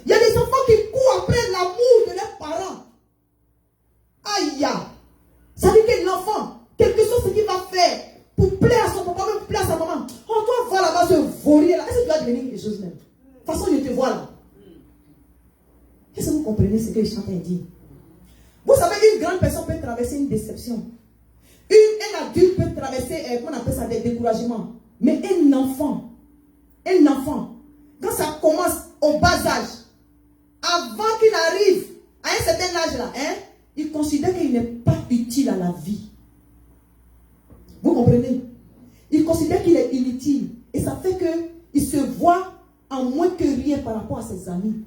Il y a des enfants qui courent après l'amour de leurs parents. Aïe! Ça veut dire que l'enfant, quelque chose qu'il va faire pour plaire à son papa, même plaire à sa maman. On doit voir là-bas ce vaurier là. Est-ce que tu vas devenir quelque chose même? De toute façon, je te vois là. Qu'est-ce que vous comprenez ce que le chanteur dit? Vous savez, une grande personne peut traverser une déception. Un adulte peut traverser, comment on appelle ça, des découragements. Mais un enfant, quand ça commence au bas âge, avant qu'il arrive à un certain âge là, il considère qu'il n'est pas utile à la vie. Vous comprenez? Il considère qu'il est inutile. Et ça fait qu'il se voit en moins que rien par rapport à ses amis.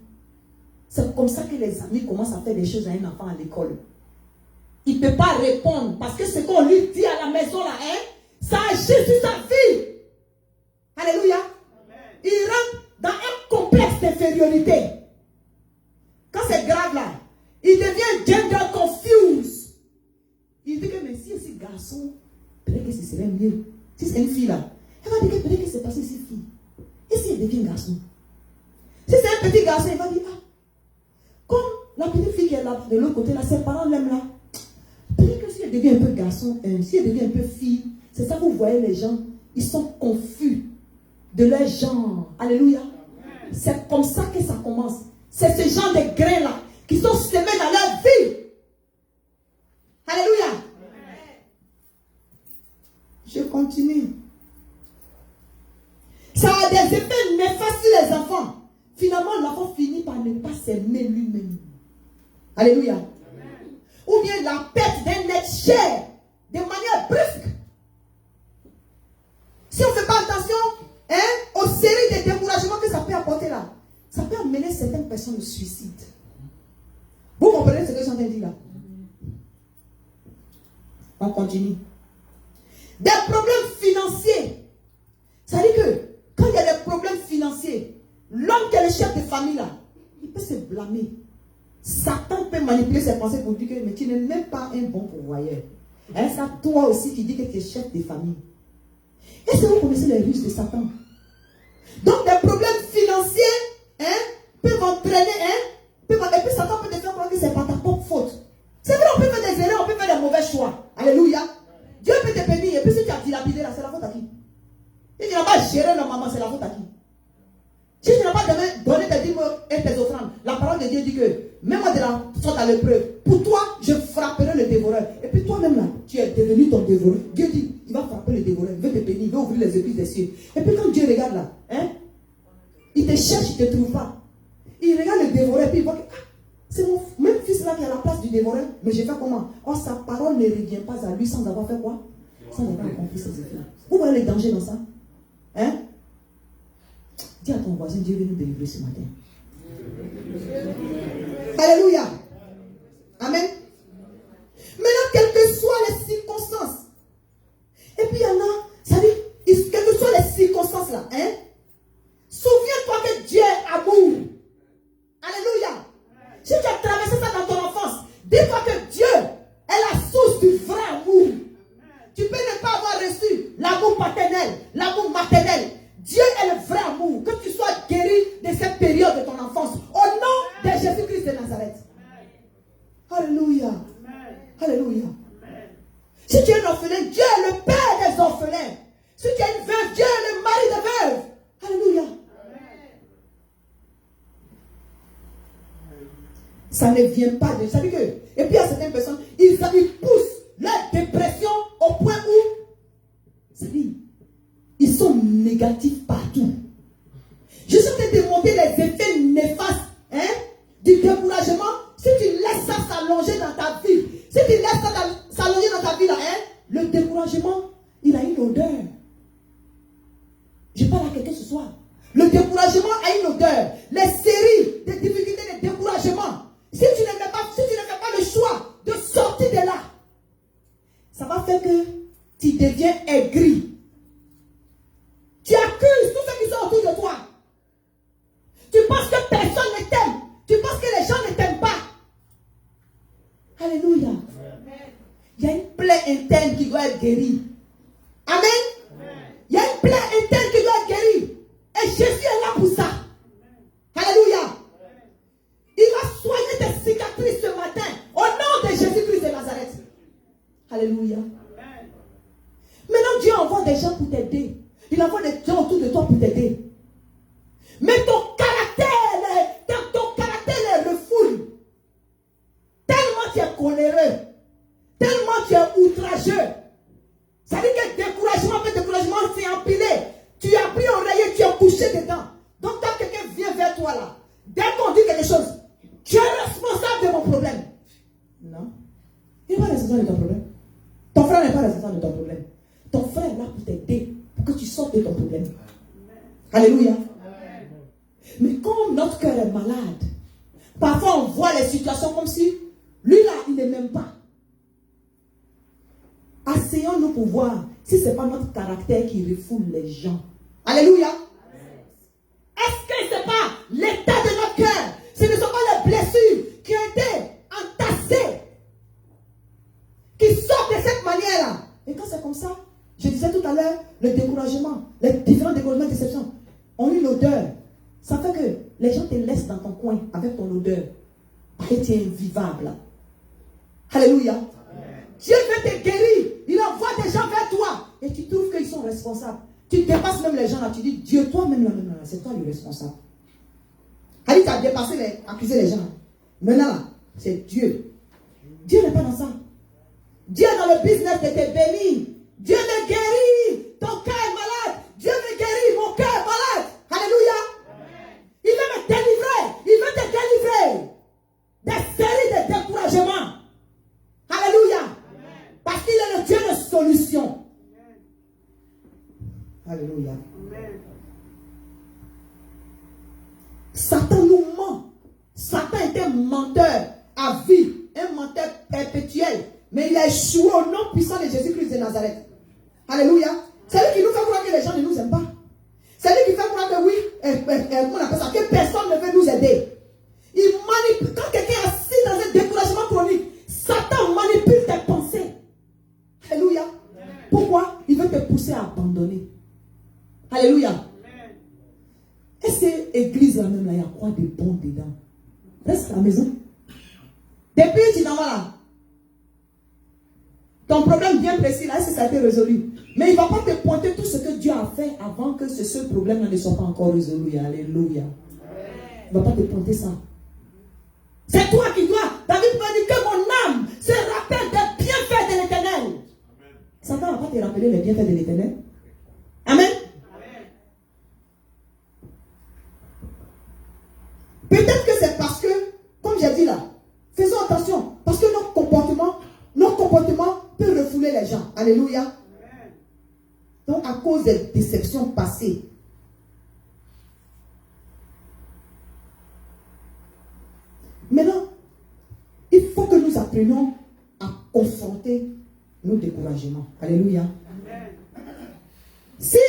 C'est comme ça que les amis commencent à faire des choses à un enfant à l'école. Il ne peut pas répondre parce que ce qu'on lui dit à la maison là, ça agit sur sa vie. Alléluia. Il rentre dans un complexe d'infériorité. Quand c'est grave là, il devient gender confused. Il dit que mais si c'est garçon, peut-être que ce serait mieux. Si c'est une fille là, elle va dire que peut-être que c'est parce que c'est fille. Et si elle devient garçon? Si c'est un petit garçon, il va dire comme la petite fille qui est là de l'autre côté là, ses parents l'aiment là. Peut-être que si elle devient un peu garçon, si elle devient un peu fille, c'est ça que vous voyez les gens, ils sont confus de leur genre. Alléluia. C'est comme ça que ça commence. C'est ce genre de grains là qui sont semés dans leur vie. Alléluia. Je continue. Ça a des effets néfastes sur les enfants. Finalement, l'enfant finit par ne pas s'aimer lui-même. Alléluia. Ou bien la perte d'un être cher de manière brusque. Si on ne fait pas attention aux séries de découragements que ça peut apporter là, ça peut amener certaines personnes au suicide. Vous comprenez ce que j'entends dire là? On continue. Des problèmes financiers. Ça veut dire que quand il y a des problèmes financiers, l'homme qui est le chef de famille là, il peut se blâmer. Satan peut manipuler ses pensées pour dire que mais tu n'es même pas un bon pourvoyeur. C'est toi aussi qui dis que tu es chef de famille. Est-ce que vous connaissez les ruses de Satan? Donc des problèmes financiers peuvent entraîner, et puis Satan peut te faire croire que c'est pas ta propre faute. C'est vrai, on peut faire des erreurs, on peut faire des mauvais choix. Alléluia. Dieu peut te bénir, et puis si tu as dilapidé là, c'est la faute à qui? Si tu n'as pas géré la maman, c'est la faute à qui? Si tu n'as pas donné tes dîmes et tes offrandes, la parole de Dieu dit que même moi de la sorte à l'épreuve, pour toi, je frapperai le dévoreur. Et puis toi-même là, tu es devenu ton dévoreur. Dieu dit, il va frapper le dévoreur, il va te bénir, il va ouvrir les églises des cieux. Et puis quand Dieu regarde là, il te cherche, il ne te trouve pas. Il regarde le dévoreur et puis il voit que c'est mon même fils là qui est à la place du dévoreur. Mais je fais comment? Or sa parole ne revient pas à lui sans avoir fait quoi? Sans avoir accompli ses effets. Vous voyez les dangers dans ça? Dis à ton voisin, Dieu veut nous délivrer ce matin. Alléluia. Amen. Maintenant, quelles que soient les circonstances. Et puis il y en a, ça dit, quelles que soient les circonstances là, souviens-toi que Dieu est amour. Alléluia. Si tu as traversé ça dans ton enfance, dis-toi que Dieu est la source du vrai amour. Tu peux ne pas avoir reçu l'amour paternel, l'amour l'amour. Que tu sois guéri de cette période de ton enfance. Au nom de Jésus-Christ de Nazareth. Alléluia. Alléluia. Si tu es un orphelin, Dieu est le père des orphelins. Si tu es une veuve, Dieu est le mari des veuves. Alléluia. Ça ne vient pas de... Ça veut dire que... Et puis il y a certaines personnes, ils poussent leur dépression au point où... C'est-à-dire, ils sont négatifs partout. Je suis en train de montrer les effets néfastes du découragement. Si tu laisses ça s'allonger dans ta vie, si tu laisses ça s'allonger dans ta vie, là, le découragement, il a une odeur. Je parle à quelqu'un ce soir. Le découragement a une odeur. Les séries de difficultés, de découragement. Si tu ne fais pas le choix de sortir de là, ça va faire que tu deviens aigri. Tu accuses tous ceux qui sont autour de toi. Tu penses que personne ne t'aime. Tu penses que les gens ne t'aiment pas. Alléluia. Il y a une plaie interne qui doit être guérie. Amen. Il y a une plaie interne qui doit être guérie. Et Jésus est là pour ça. Alléluia. Il va soigner tes cicatrices ce matin. Au nom de Jésus-Christ de Nazareth. Alléluia. Maintenant, Dieu envoie des gens pour t'aider. Il envoie des gens autour de toi pour t'aider. Mais ton caractère les refoule. Tellement tu es coléreux. Tellement tu es outrageux. Ça veut dire que découragement s'est empilé. Tu as pris oreiller, tu es couché dedans. Donc quand quelqu'un vient vers toi là, dès qu'on dit quelque chose, tu es responsable de mon problème. Non. Il n'est pas responsable de ton problème. Ton frère n'est pas responsable de ton problème. Ton frère est là pour t'aider, pour que tu sortes de ton problème. Alléluia. Mais comme notre cœur est malade, parfois on voit les situations comme si lui là, il ne m'aime pas. Asseyons-nous pour voir si ce n'est pas notre caractère qui refoule les gens. Alléluia. Est-ce que ce n'est pas l'état de notre cœur? Ce ne sont pas les blessures qui ont été entassées, qui sortent de cette manière-là. Et quand c'est comme ça, je disais tout à l'heure, le découragement, les différents découragements, déceptions, ont une odeur. Ça fait que les gens te laissent dans ton coin avec ton odeur. Et tu es invivable. Alléluia. Amen. Dieu veut te guérir. Il envoie des gens vers toi. Et tu trouves qu'ils sont responsables. Tu dépasses même les gens là. Tu dis, Dieu, toi-même là, c'est toi le responsable. Allez, tu as dépassé, accusé les gens. Maintenant là, c'est Dieu. Dieu n'est pas dans ça. Dieu est dans le business de te bénir. Dieu te guérit. Ton cœur est malade. Dieu me guérit. Mon cœur est malade. Alléluia. Amen. Il veut me délivrer. Il veut te délivrer des séries de découragement. Alléluia. Amen. Parce qu'il est le Dieu de solution. Amen. Alléluia. Amen. Satan nous ment. Satan est un menteur à vie. Un menteur perpétuel. Mais il a échoué au nom puissant de Jésus-Christ de Nazareth. Alléluia. C'est lui qui nous fait croire que les gens ne nous aiment pas. C'est lui qui fait croire que oui, comment on appelle ça, que personne ne veut nous aider. Il manipule. Quand quelqu'un est assis dans un découragement chronique, Satan manipule tes pensées. Alléluia. Amen. Pourquoi? Il veut te pousser à abandonner. Alléluia. Amen. Est-ce que l'église là même là, il y a quoi de bon dedans? Reste à la maison. Depuis tu t'en vas là. Ton problème bien précis là, est-ce que ça a été résolu? Mais il ne va pas te pointer tout ce que Dieu a fait avant que ce seul problème ne soit pas encore résolu. Alléluia. Il ne va pas te pointer ça. C'est toi qui dois. David m'a dit que mon âme se rappelle des bienfaits de l'Éternel. Satan ne va pas te rappeler les bienfaits de l'Éternel. Amen. Peut-être que c'est parce que, comme j'ai dit là, faisons attention, parce que notre comportement peut refouler les gens. Alléluia. Amen. Donc, à cause des déceptions passées, maintenant, il faut que nous apprenions à confronter nos découragements. Alléluia. Amen. Si,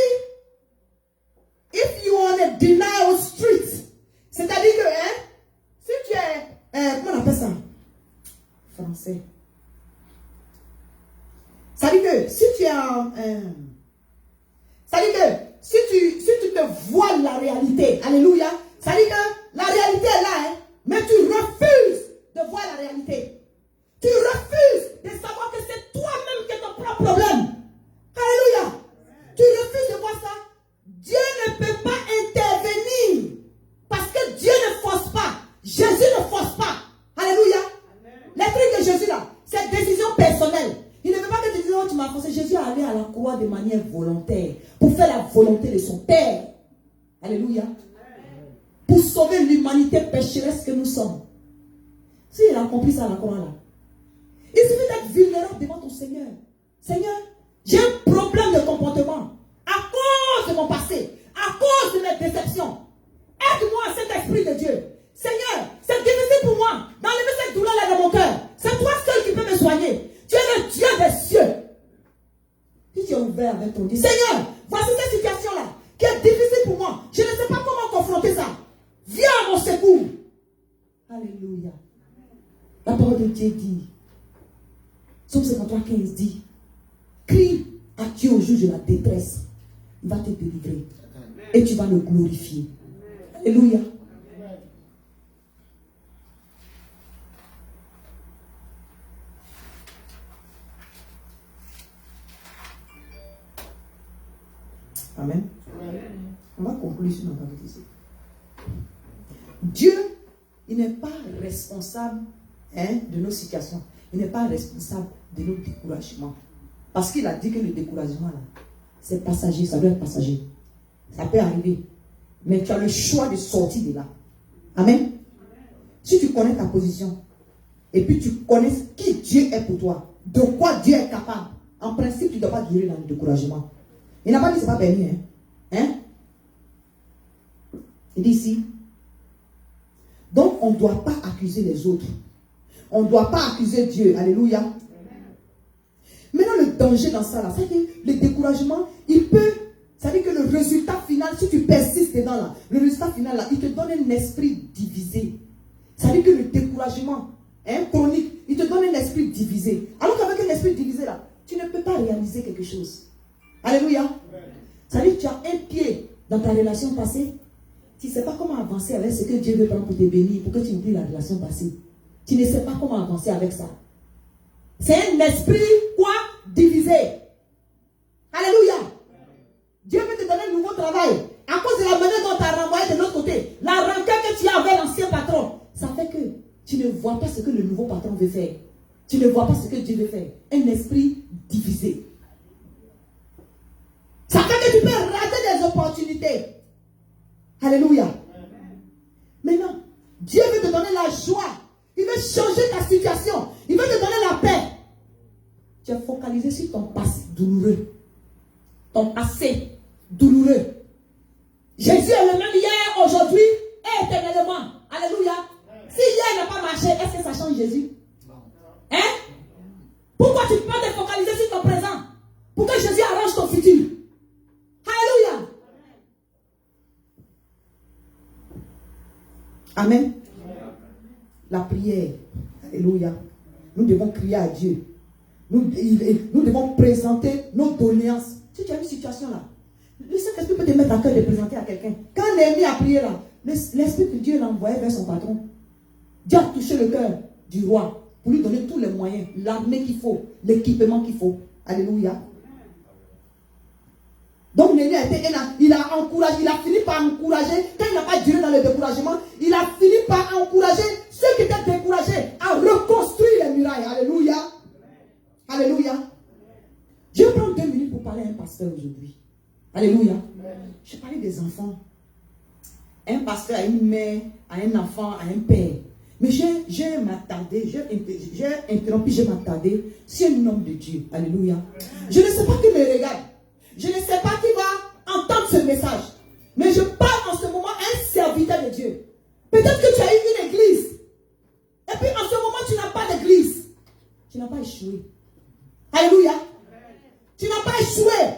if you are on a denial street, c'est-à-dire que, si tu es, comment on appelle ça? Français. Ça dit que si tu es en... ça dit que si tu te voiles la réalité, Alléluia. Ça dit que la réalité est là, hein, mais tu refuses de voir la réalité. Tu refuses de savoir que c'est toi-même qui es ton propre problème. Alléluia. Tu refuses de voir ça. Dieu ne peut pas intervenir parce que Dieu ne force pas. Jésus ne force pas. Alléluia. Les trucs de Jésus là, c'est décision personnelle. Il ne veut pas que tu dises, oh, tu m'as forcé. Jésus est allé à la croix de manière volontaire pour faire la volonté de son Père. Alléluia. Pour sauver l'humanité pécheresse que nous sommes. S'il a accompli ça à la croix là, il suffit d'être vulnérable devant ton Seigneur. Seigneur, j'ai un problème de comportement à cause de mon passé, à cause de mes déceptions. Aide-moi, cet esprit de Dieu. Seigneur, c'est difficile pour moi d'enlever cette douleur-là dans mon cœur. C'est toi seul qui peux me soigner. Tu es le Dieu des cieux. Si tu es ouvert avec ton Dieu, Seigneur, voici cette situation-là qui est difficile pour moi. Je ne sais pas comment confronter ça. Viens à mon secours. Alléluia. La parole de Dieu dit, Psaume 53, 15 dit, crie à Dieu au jour de la détresse. Il va te délivrer. Et tu vas le glorifier. Alléluia. Amen. On va conclure sur notre ici. Dieu, il n'est pas responsable de nos situations. Il n'est pas responsable de nos découragements. Parce qu'il a dit que le découragement, là, c'est passager, ça doit être passager. Ça peut arriver. Mais tu as le choix de sortir de là. Amen. Si tu connais ta position, et puis tu connais qui Dieu est pour toi, de quoi Dieu est capable, en principe, tu ne dois pas durer dans le découragement. Il n'a pas dit que ce n'est pas permis. Hein? Il dit ici. Donc, on ne doit pas accuser les autres. On ne doit pas accuser Dieu. Alléluia. Maintenant, le danger dans ça, là, c'est que le découragement, il peut. Ça veut dire que le résultat final, si tu persistes dedans, là, le résultat final, là, il te donne un esprit divisé. Ça veut dire que le découragement chronique, il te donne un esprit divisé. Alors qu'avec un esprit divisé, là, tu ne peux pas réaliser quelque chose. Alléluia. Ça veut dire que tu as un pied dans ta relation passée. Tu ne sais pas comment avancer avec ce que Dieu veut prendre pour te bénir, pour que tu oublies la relation passée. Tu ne sais pas comment avancer avec ça. C'est un esprit, quoi? Divisé. Alléluia. Dieu veut te donner un nouveau travail. À cause de la manière dont tu as renvoyé de l'autre côté, la rancœur que tu as avec l'ancien patron, ça fait que tu ne vois pas ce que le nouveau patron veut faire. Tu ne vois pas ce que Dieu veut faire. Un esprit divisé. Ça fait que tu peux rater des opportunités. Alléluia. Maintenant, Dieu veut te donner la joie. Il veut changer ta situation. Il veut te donner la paix. Tu es focalisé sur ton passé douloureux. Ton passé douloureux. Jésus est le même hier, aujourd'hui et éternellement. Alléluia. Si hier n'a pas marché, est-ce que ça change Jésus? Hein? Pourquoi tu peux te focaliser sur ton présent? Pour que Jésus arrange ton futur. Alléluia. Amen. La prière. Alléluia. Nous devons crier à Dieu. Nous devons présenter nos doléances. Si tu as une situation là, le Saint-Esprit peut te mettre à cœur de présenter à quelqu'un. Quand l'ennemi a prié là, l'Esprit que Dieu l'a envoyé vers son patron. Dieu a touché le cœur du roi pour lui donner tous les moyens, l'armée qu'il faut, l'équipement qu'il faut. Alléluia. Donc l'ennemi il a encouragé, il a fini par encourager, quand il n'a pas duré dans le découragement, il a fini par encourager ceux qui étaient découragés à reconstruire les murailles. Alléluia. Alléluia. Je vais prendre 2 minutes pour parler à un pasteur aujourd'hui. Alléluia. Je parlais des enfants. Un pasteur a une mère, a un enfant, a un père. Mais j'ai m'attardé, j'ai interrompu, j'ai m'attardé sur un homme de Dieu. Alléluia. Je ne sais pas qui me regarde. Je ne sais pas qui va entendre ce message. Mais je parle en ce moment à un serviteur de Dieu. Peut-être que tu as eu une église. Et puis en ce moment, tu n'as pas d'église. Tu n'as pas échoué. Alléluia. Tu n'as pas échoué.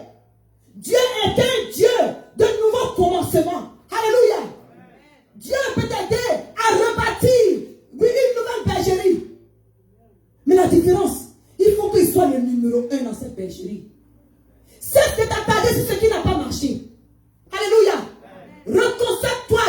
Dieu est un Dieu de nouveaux commencements. Alléluia. Dieu peut t'aider à rebâtir une nouvelle bergerie. Mais la différence, il faut qu'il soit le numéro 1 dans cette bergerie. Cesse de t'attarder sur ce qui n'a pas marché. Alléluia. Reconcentre-toi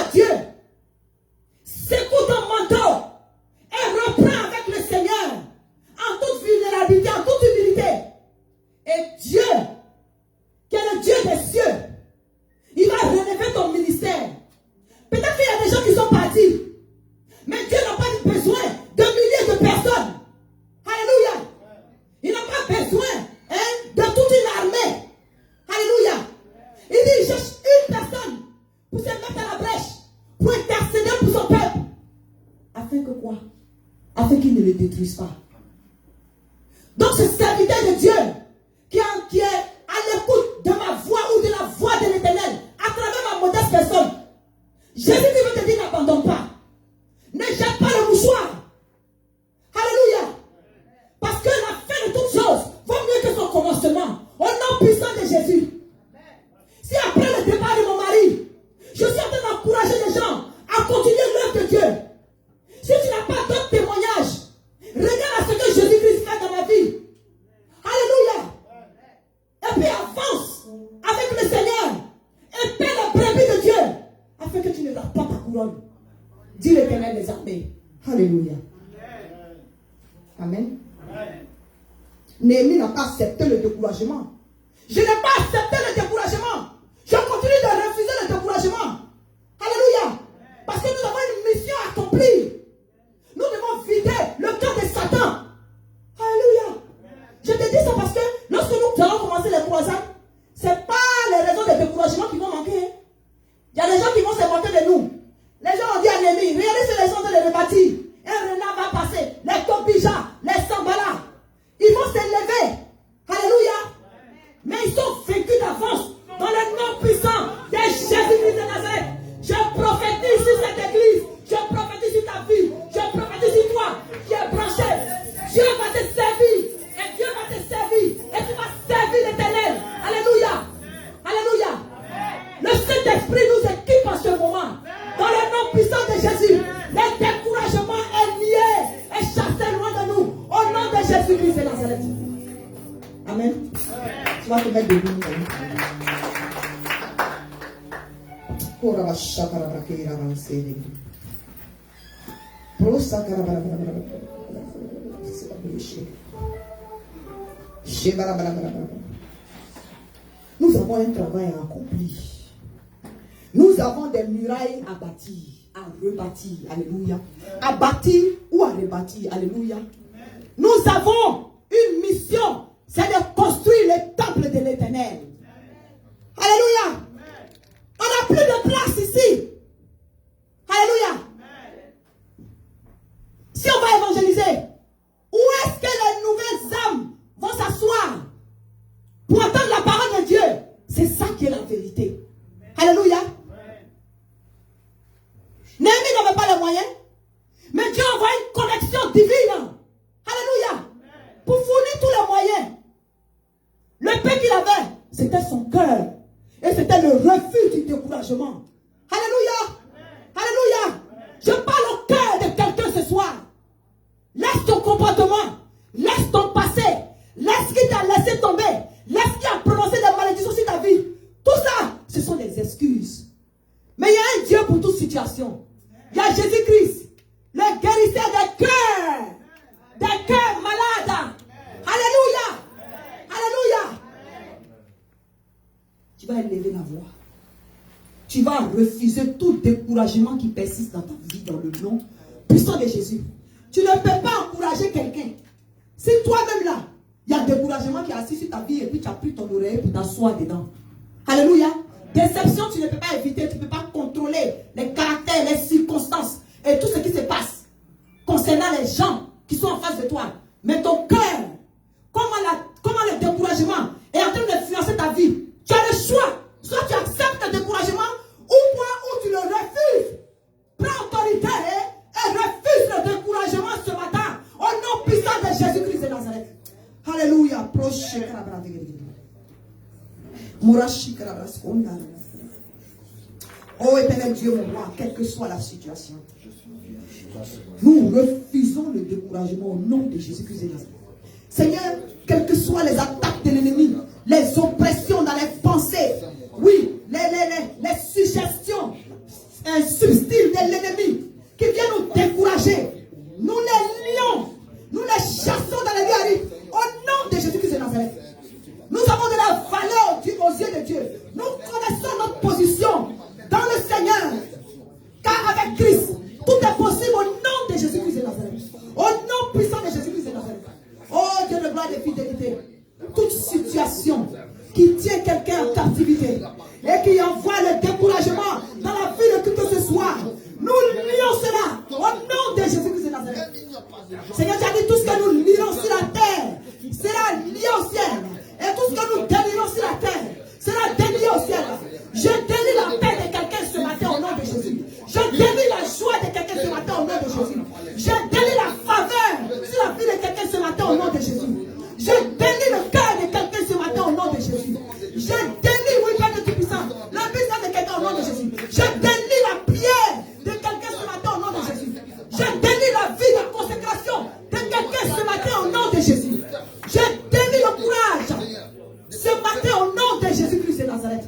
afin qu'ils ne le détruisent pas. Donc ce serviteur de Dieu qui est à l'écoute de ma voix ou de la voix de l'Éternel à travers ma modeste personne, Jésus veut te dire n'abandonne pas. Ne jette pas le mouchoir. Alléluia. Parce que la fin de toutes choses vaut mieux que son commencement. Au nom puissant de Jésus. Si après le départ de mon mari, je suis en train d'encourager les gens à continuer l'œuvre de Dieu. Si tu n'as pas d'autres témoignages, regarde à ce que Jésus-Christ fait dans ma vie. Alléluia. Et puis avance avec le Seigneur. Et paie la brebis de Dieu. Afin que tu ne rates pas ta couronne. Dis l'Éternel des armées. Alléluia. Amen. Néhémie n'a pas accepté le découragement. Je n'ai pas accepté le découragement. Je continue de refuser le découragement. Alléluia. Parce que nous avons une mission à accomplir. Nous devons vider le cœur de Satan. Alléluia. Je te dis ça parce que lorsque nous allons commencer les croisades, ce n'est pas les raisons de découragement qui vont manquer. Il y a des gens qui vont se moquer de nous. Les gens ont dit à Néhémie, regardez ces les gens de les rebâtir. Un renard va passer, les tobijas, les sambalas. Ils vont s'élever. Alléluia. Mais ils sont vaincus d'avance dans le nom puissant de Jésus-Christ de Nazareth. Je prophétise sur cette église. Je prophétise sur ta vie. Je prophétise sur toi qui es branché. Dieu va te servir. Et Dieu va te servir. Et tu vas servir l'Éternel. Alléluia. Alléluia. Le Saint-Esprit nous équipe en ce moment. Dans le nom puissant de Jésus. Le découragement est lié et chassé loin de nous. Au nom de Jésus-Christ de Nazareth. Amen. Tu vas te mettre debout. Nous avons un travail à accomplir. Nous avons des murailles à bâtir, à rebâtir. Alléluia. À bâtir ou à rebâtir. Alléluia. Nous avons une mission. C'est de construire le temple de l'Éternel. Alléluia. On n'a plus de place ici. Alléluia. Si on va évangéliser, où est-ce que les nouvelles âmes vont s'asseoir pour entendre la parole de Dieu? C'est ça qui est la vérité. Alléluia. Néhémie n'avait pas les moyens, mais Dieu envoie une connexion divine. Alléluia. Pour fournir tous les moyens. Le pain qu'il avait, c'était son cœur. Et c'était le refus du découragement. Alléluia. Alléluia. Je parle au cœur de quelqu'un ce soir. Laisse ton comportement. Laisse ton passé. Laisse ce qui t'a laissé tomber. Laisse ce qui a prononcé des malédictions sur ta vie. Tout ça, ce sont des excuses. Mais il y a un Dieu pour toute situation. Il y a Jésus-Christ, le guérisseur des cœurs malades. Alléluia. Alléluia. Tu vas élever la voix. Tu vas refuser tout découragement qui persiste dans ta vie, dans le nom puissant de Jésus. Tu ne peux pas encourager quelqu'un. Si toi-même là, il y a un découragement qui est assis sur ta vie et puis tu as pris ton oreille pour t'asseoir dedans. Alléluia. Déception, tu ne peux pas éviter, tu ne peux pas contrôler les caractères, les circonstances et tout ce qui se passe concernant les gens qui sont en face de toi. Mais ton cœur, comment le découragement est en train d'influencer ta vie. Tu as le choix. Soit tu acceptes le découragement ou tu le refuses. Prends autorité et refuse le découragement ce matin. Au nom puissant de Jésus-Christ de Nazareth. Alléluia. Oh éternel Dieu, mon roi, quelle que soit la situation, nous refusons le découragement au nom de Jésus-Christ de Nazareth. Seigneur, quelles que soient les attaques de l'ennemi, les oppressions dans les pensées, oui, les suggestions, un substile de l'ennemi qui vient nous décourager, nous les lions, nous les chassons dans les vies au nom de Jésus-Christ de Nazareth. Nous avons de la valeur aux yeux de Dieu. Nous connaissons notre position dans le Seigneur. Car avec Christ, tout est possible au nom de Jésus-Christ de Nazareth. Au nom puissant de Jésus-Christ de Nazareth. Oh Dieu de gloire et de fidélité. Je délie la prière de quelqu'un ce matin au nom de Jésus. Je délie la vie, la consécration de quelqu'un ce matin au nom de Jésus. Je délie le courage ce matin au nom de Jésus-Christ de Nazareth.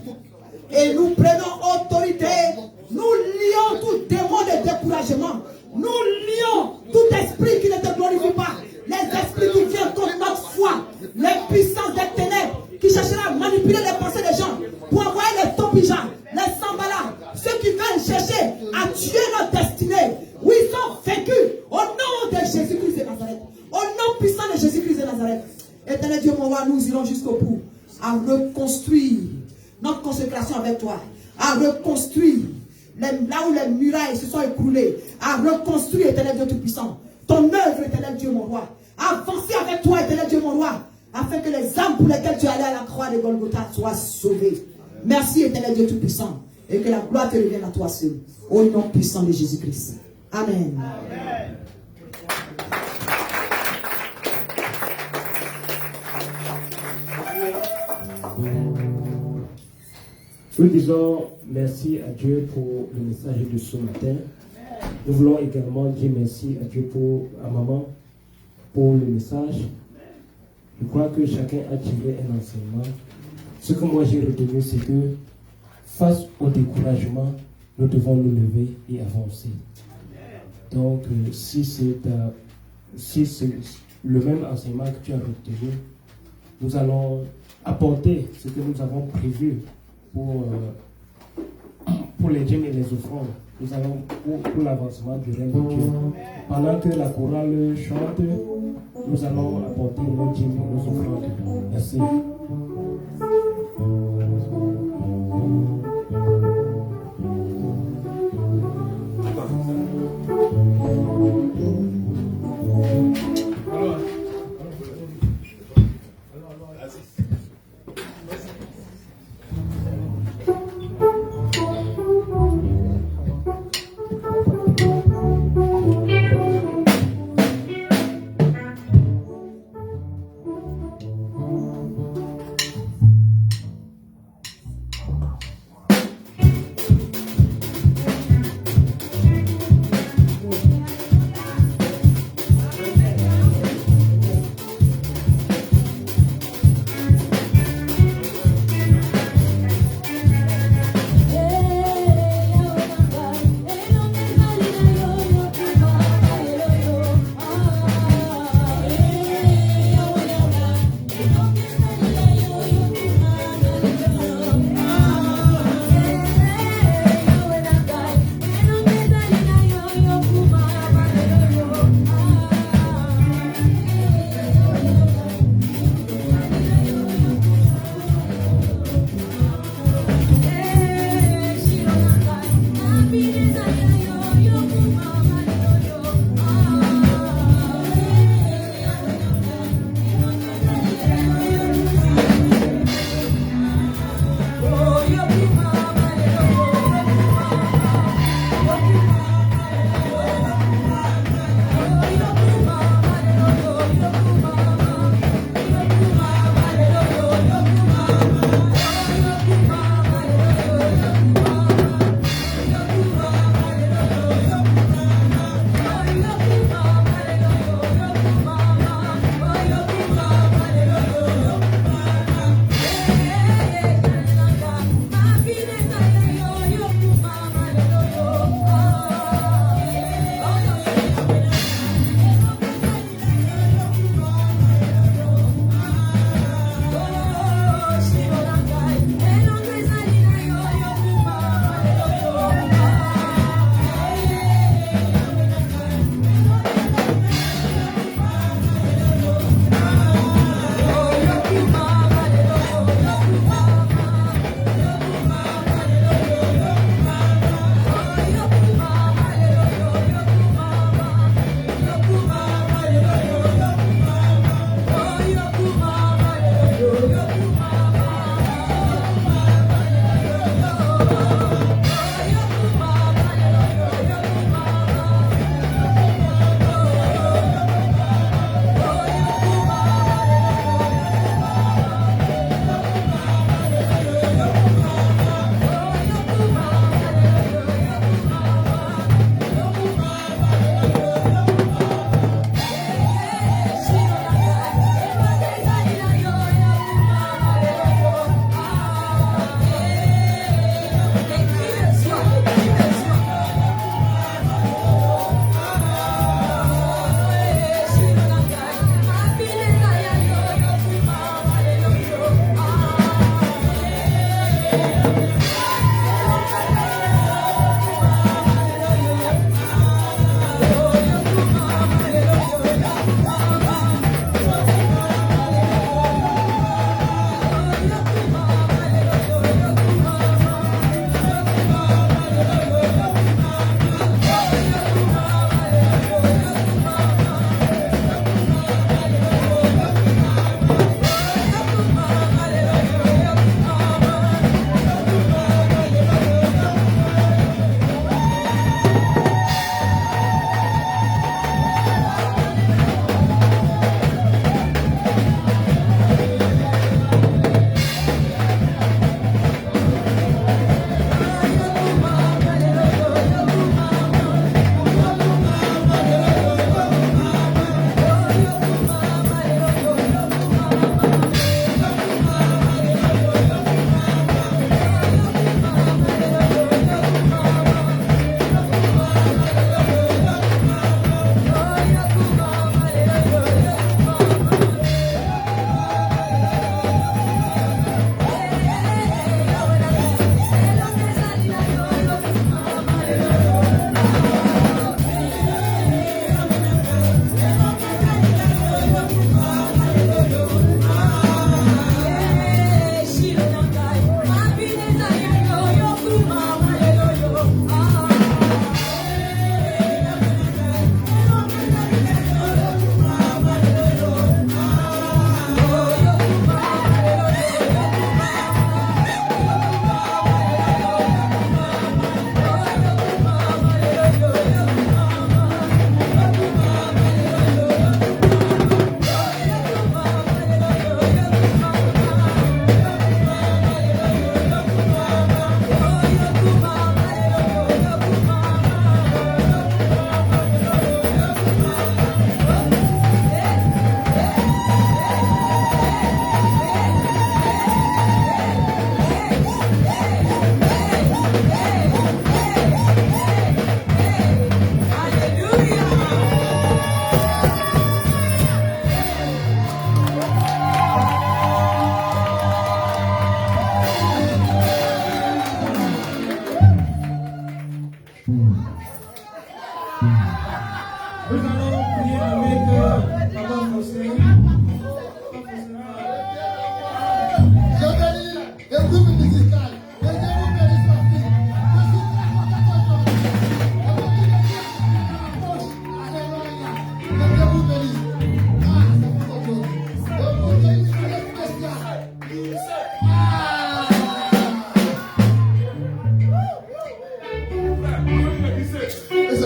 Et nous prenons autorité. Nous lions tout démon de découragement. Nous lions tout esprit qui ne te glorifie pas. Les esprits qui viennent contre notre foi. Les puissances des ténèbres qui chercheront à manipuler les pensées des gens pour envoyer les topijas, les sambalas, ceux qui veulent chercher à tuer notre destinée. Oui, ils sont vaincus au nom de Jésus-Christ de Nazareth. Au nom puissant de Jésus-Christ de Nazareth. Éternel Dieu, mon roi, nous irons jusqu'au bout à reconstruire notre consécration avec toi, à reconstruire là où les murailles se sont écroulées, à reconstruire, éternel Dieu Tout-Puissant, ton œuvre, éternel Dieu, mon roi. Avancer avec toi, éternel Dieu, mon roi, afin que les âmes pour lesquelles tu es allé à la croix de Golgotha soient sauvées. Merci, éternel Dieu Tout-Puissant, et que la gloire te revienne à toi seul, au nom puissant de Jésus-Christ. Amen. Amen. Nous disons merci à Dieu pour le message de ce matin. Nous voulons également dire merci à Dieu à maman pour le message. Je crois que chacun a tiré un enseignement. Ce que moi j'ai retenu, c'est que face au découragement, nous devons nous lever et avancer. Donc, si c'est le même enseignement que tu as retenu, nous allons apporter ce que nous avons prévu pour les dîmes et les offrandes. Nous allons pour l'avancement du règne de Dieu. Pendant que la chorale chante, nous allons apporter nos dîmes et nos offrandes. Merci.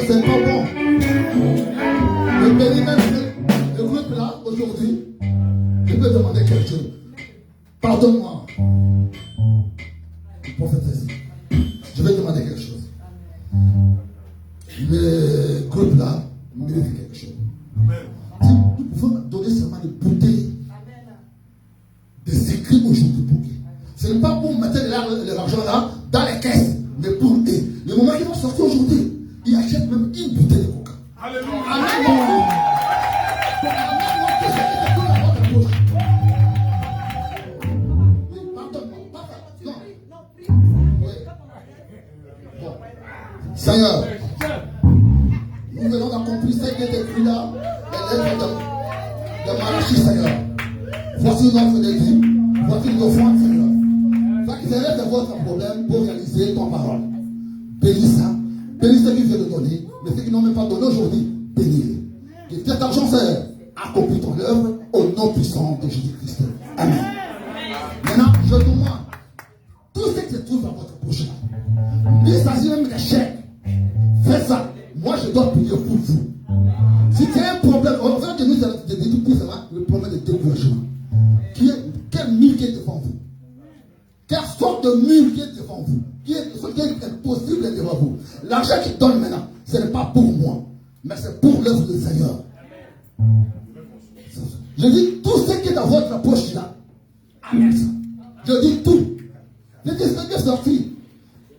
c'est pas bon. Le périmètre, le groupe là, aujourd'hui, je peux demander quelque chose. Pardonne-moi. Prophétesse, je vais demander quelque chose. Le groupe là mérite quelque chose. Nous pouvons donner seulement des bouteilles, des écrits aujourd'hui pour eux. Ce n'est pas pour mettre l'argent là dans les caisses, mais pour eux. Le moment qu'ils vont sortir aujourd'hui, ils achètent même une bouteille de coca. Alléluia. Amen. Seigneur, nous venons d'accomplir ce qui est écrit là, les lettres de Malachie, Seigneur. Voici notre délit, voici nos offrandes, Seigneur. Ça qui s'élève de votre problème pour réaliser ton parole. Bénis ça, bénis ceux qui viennent de donner, mais ceux qui n'ont même pas donné aujourd'hui, bénis-les. Que cet argent, Seigneur, accomplit ton œuvre au nom puissant de Jésus-Christ. Amen. Maintenant, je demande, tout ce qui se trouve dans votre bouche là, il s'agit même des chèques. Faites ça. Moi, je dois prier pour vous. Si tu as un problème, on va tenir de tout simplement le problème de découragement. Quel mur qui est devant vous? Quelle sorte de mur qui est devant vous? Qui est impossible devant vous? L'argent qu'il donne maintenant, ce n'est pas pour moi, mais c'est pour l'œuvre du Seigneur. Je dis tout ce qui est dans votre poche là. Amen. Je dis tout. Je dis ce qui est sorti.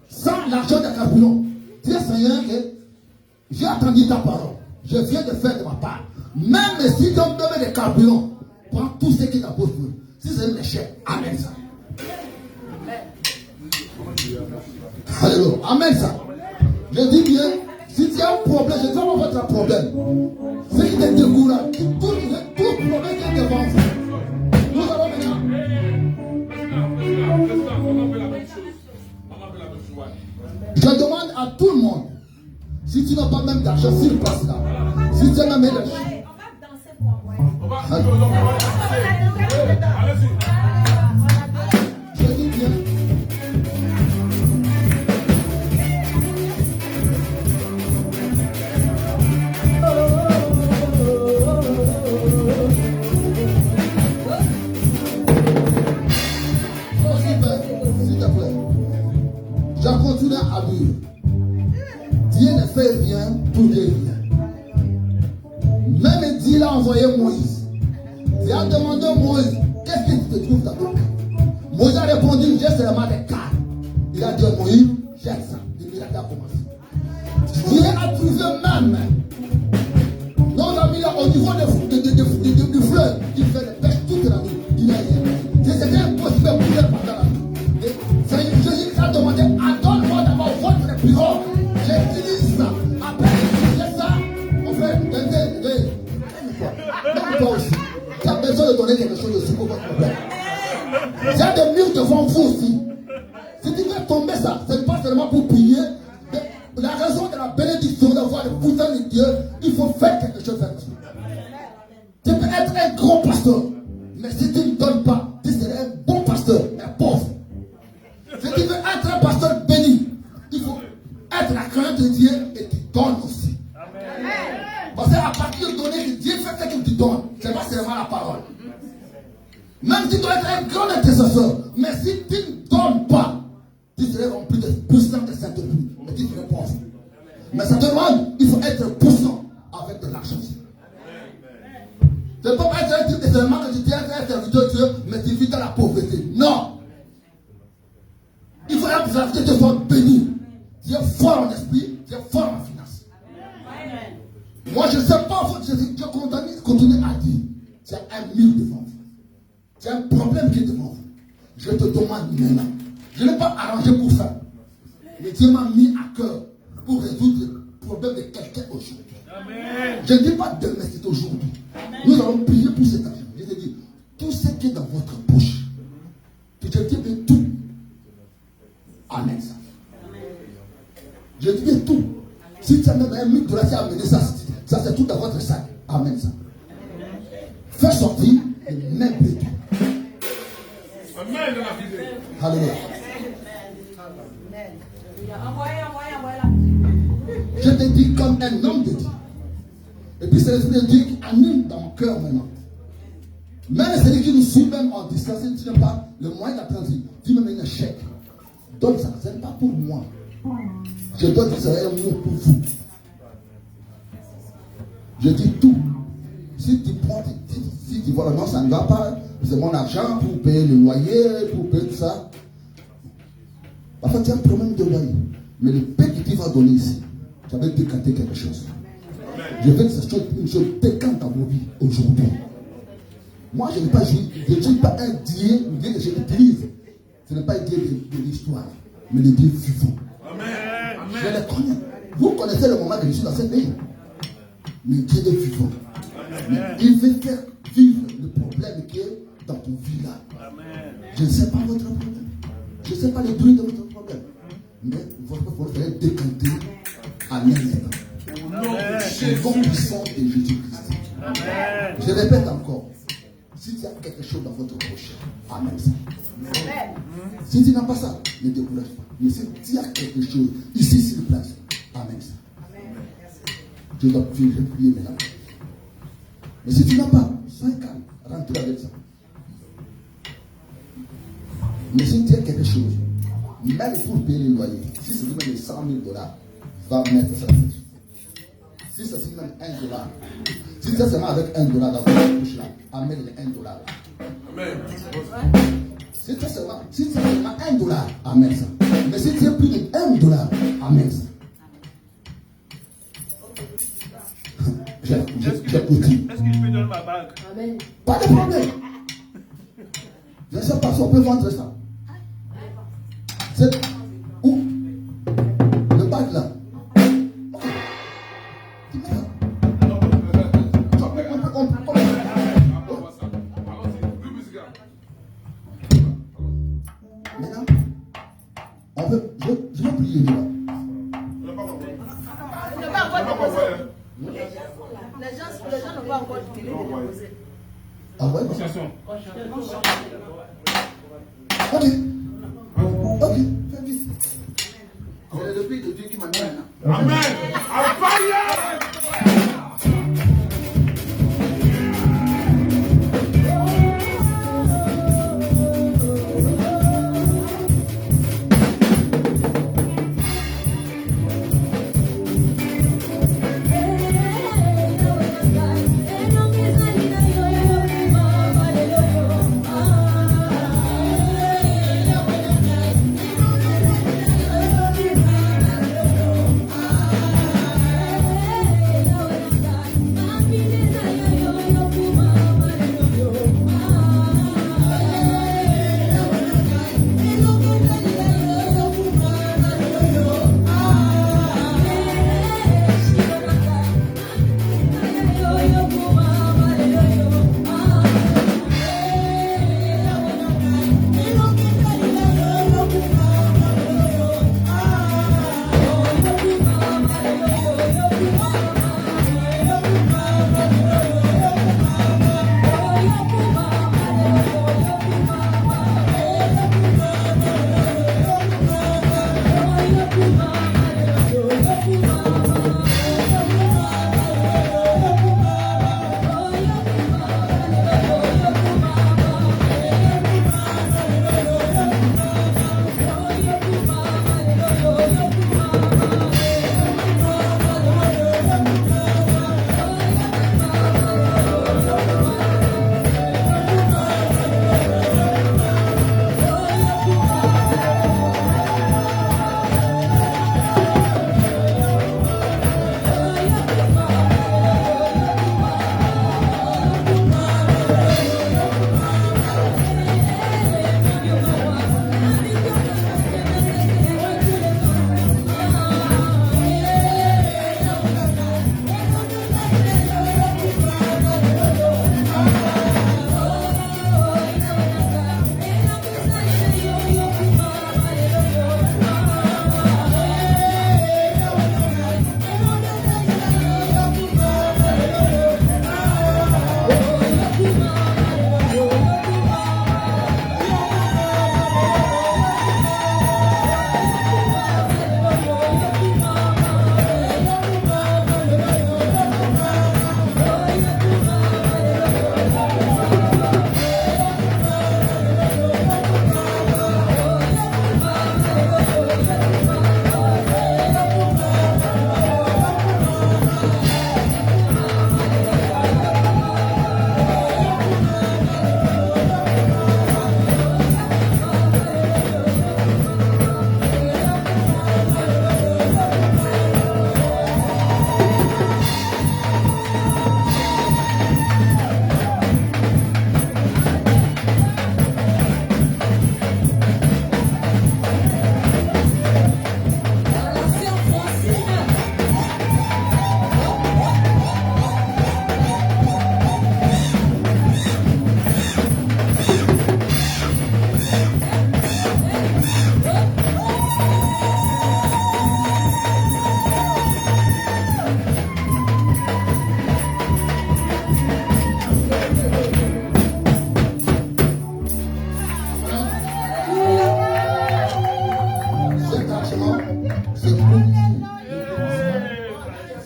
Sans l'argent de carburant. Dis Seigneur que j'ai attendu ta parole. Je viens de faire de ma part. Même si tu me donnes des carburants, prends tout ce qui est dans votre poche. Si c'est un échec, amen ça. Alléluia. Amen ça. Je dis bien, si tu as un problème, je vois votre problème. Ce qui te décourage, tout problème qui est devant vous. Nous allons maintenant. Je demande à tout le monde, si tu n'as pas même d'argent sur le place là, si tu as même d'argent. On va danser pour moi. Allez-y. Je dis bien. S'il te plaît. Je continue à dire. Dieu ne fait rien pour rien. Même Dieu a envoyé Moïse. Dieu a demandé à Moïse, qu'est-ce que tu te trouves dans ton cœur? Moïse a répondu, j'ai seulement des cartes. Il a dit à Moïse, j'ai ça. Il a commencé. Dieu a trouvé même nos amis là au niveau du fleuve, il fait des pêches toute la nuit. Il a rien. C'était impossible pour lui pendant la nuit. Jésus a demandé, attends-moi d'abord votre bureau. J'utilise ça. Après, j'ai ça. On fait toi aussi. Tu as besoin de donner quelque chose aussi pour votre problème. Il y a des murs devant vous aussi. Si tu veux tomber ça, ce n'est pas seulement pour prier. La raison de la bénédiction d'avoir le puissant de Dieu, il faut faire quelque chose là-dessus. Tu peux être un gros pasteur, mais si tu ne donnes pas, tu serais un bon pasteur, mais pauvre. Si tu veux être un pasteur béni, il faut être la crainte de Dieu et tu donnes aussi. Amen. Parce qu'à partir de donner que Dieu fait ce qu'il te donne, ce n'est pas seulement la parole. Même si tu dois être un grand intercesseur, mais si tu ne donnes pas, tu serais rempli de puissance de Saint-Esprit, mais tu serais pauvre. Mais ça te demande, il faut être puissant avec de l'argent. Tu ne peux pas être un type de seulement que tu es un serviteur de Dieu, mais tu vis dans la pauvreté. Non. Il faut que tu sois béni. Tu es fort en esprit, tu es fort en finance. Moi, je ne sais pas, je continue à dire, tu as un mur devant vous. Tu as un problème qui est devant vous. Je te demande maintenant. Je n'ai pas arrangé pour ça. Mais Dieu m'a mis à cœur pour résoudre le problème de quelqu'un aujourd'hui. Je ne dis pas demain, c'est aujourd'hui. Nous allons prier pour cet argent. Je te dis, tout ce qui est dans votre bouche, que je dis bien tout. Amen. Je dis bien tout. Si tu as même un mille dollars, tu as amené ça, ça c'est tout dans votre sac. Amen. Ça. Fais sortir et même tout. Amen. Alléluia. Je Je te dis comme un homme de Dieu. Et puis c'est l'Esprit de Dieu qui anime dans mon cœur maintenant. Même celui qui nous suit même en distance, si tu n'as pas le moyen de la transition, tu me mets un chèque. Donne ça, ce n'est pas pour moi. Je dois dire ça un mot pour vous. Je dis tout. Si tu prends, si tu vois, non, ça ne va pas, c'est mon argent pour payer le loyer, pour payer tout ça. Parfois, tu as un problème de loyer. Mais le paix que tu vas donner ici, ça va décanter quelque chose. Je veux que cette chose, une chose décante dans vos vies aujourd'hui. Moi, je n'ai pas joué, je ne suis pas un Dieu que je utilise. Ce n'est pas un Dieu de l'histoire, mais le Dieu vivant. Je le connais. Vous connaissez le moment que je suis dans ce pays. Mais Dieu est vivant. Il veut faire vivre le problème qui est dans ton village. Je ne sais pas votre problème. Je ne sais pas les bruits de votre problème. Mais votre problème est décanté à l'intérieur. Au nom puissant de Jésus-Christ. Je répète encore. Si tu as quelque chose dans votre poche, amène ça. Si tu n'as pas ça, ne décourage pas. Mais si tu as quelque chose ici sur place, amène ça. Je dois prier maintenant. Mais si tu n'as pas, sois calme, rentre avec ça. Mais si tu as quelque chose, même pour payer le loyer, si c'est même les 100 000 $, va mettre ça. Si c'est même $1, si c'est seulement avec $1 dans votre bouche là, amène les $1. Amen. Si c'est seulement $1, amène ça. Mais si tu as plus de $1, amène ça. J'ai outil. Est-ce que je peux donner ma bague? Amen. Pas de problème. Je ne sais pas si on peut vendre ça. C'est où? Le bague là. Maintenant, je vais prier là. Les gens ne vont encore déposer. Ah ouais? Ok. Ok, fais vite. C'est le pays de Dieu qui m'a dit maintenant. Amen. Fire!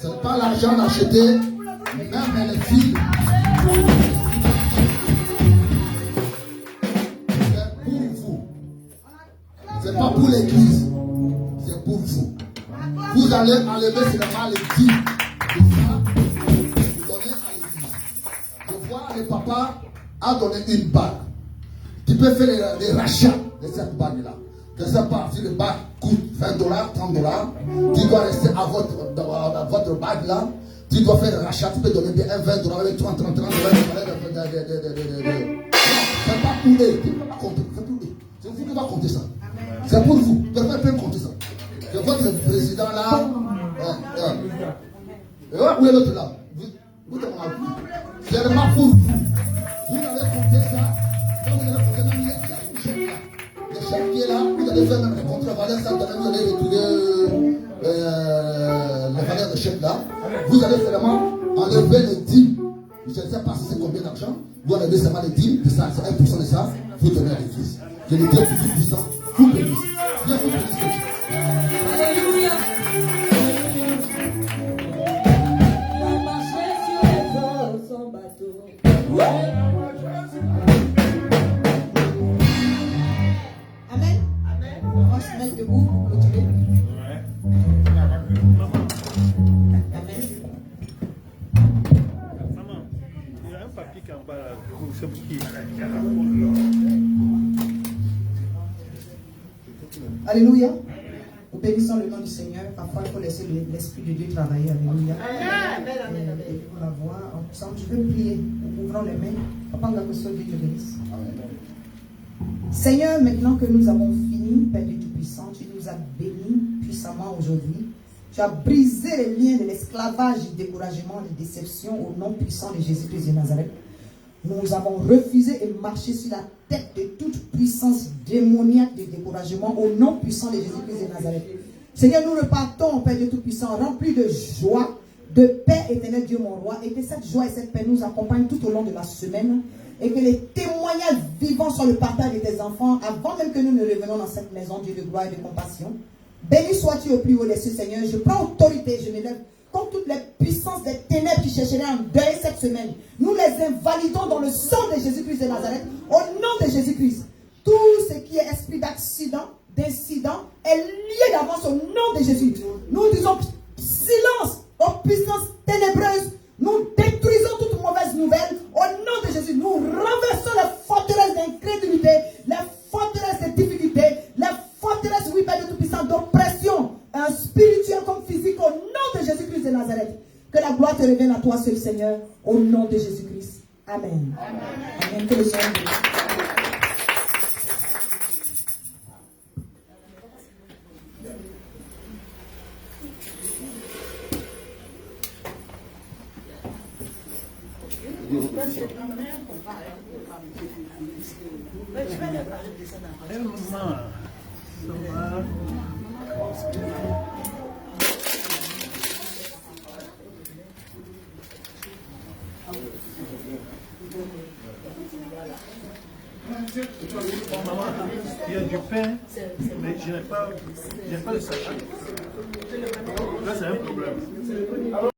Ce n'est pas l'argent d'acheter, même les filles. C'est pour vous. Ce n'est pas pour l'église. C'est pour vous. Vous allez enlever seulement les dîmes. Et ça, vous donnez à l'église. Je vois le papa a donné une bague. Tu peux faire les rachats de cette bague-là. Je ne sais pas si le bague coûte $20, $30. Tu dois rester à votre bague là. Tu dois faire le rachat. Tu peux donner bien $20 avec 30, $30. C'est pas pour eux. Tu ne peux pas compter. C'est pour eux. C'est vous qui va compter ça. C'est pour vous. Vous ne pouvez pas compter ça. C'est votre président là. Où est l'autre là? Vous êtes en appui. C'est vraiment pour vous. Vous allez compter ça. Quand vous allez compter même les chèques là. Les chèques qui est là, vous allez faire même les contrevaleurs, ça, vous allez retrouver les valeurs de chèques là. Vous allez vraiment enlever les dîmes. Je ne sais pas si c'est combien d'argent. Vous enlevez seulement les dîmes, de ça, c'est 1% de ça, vous donnez à l'église. Je le dis au plus puissant, vous bénissez. Viens vous bénissez. Alléluia. La marcher sur les eaux, son bateau. Amen. On va se mettre debout pour clôturer. Amen. Maman, il y a un papier qui est en bas là. C'est pour qui? Alléluia. Nous bénissons le nom du Seigneur. Parfois, il faut laisser l'Esprit de Dieu travailler. Alléluia. Et pour la voix, ensemble, je vais prier. Nous ouvrons les mains. Papa, Dieu te bénisse. Seigneur, maintenant que nous avons fini, Père Dieu Tout-Puissant, tu nous as bénis puissamment aujourd'hui. Tu as brisé les liens de l'esclavage, du découragement, des déceptions au nom puissant de Jésus-Christ de Nazareth. Nous avons refusé et marché sur la tête de toute puissance démoniaque de découragement au nom puissant de Jésus-Christ de Nazareth. Seigneur, nous repartons, Père Dieu Tout-Puissant, remplis de joie, de paix, éternel Dieu mon roi, et que cette joie et cette paix nous accompagnent tout au long de la semaine, et que les témoignages vivants sur le partage de tes enfants, avant même que nous ne revenions dans cette maison, Dieu de gloire et de compassion. Béni sois-tu au plus haut des cieux, Seigneur. Je prends autorité, je m'élève contre toutes les puissances des ténèbres qui chercheraient un deuil cette semaine. Nous les invalidons dans le sang de Jésus-Christ de Nazareth, au nom de Jésus-Christ. Tout ce qui est esprit d'accident, d'incident, est lié d'avance au nom de Jésus. Nous disons silence aux puissances ténébreuses. Nous détruisons toute mauvaise nouvelle au nom de Jésus. Nous renversons les forteresses d'incrédulité, les forteresses de difficulté, les forteresses, oui, Père Tout-Puissant, d'oppression, spirituelle comme physique, au nom de Jésus-Christ de Nazareth. Que la gloire te revienne à toi seul, Seigneur, au nom de Jésus-Christ. Amen. Amen. Que le Seigneur bénisse. Maman, il y a du pain, mais je n'ai pas le sachet. Là, c'est un problème.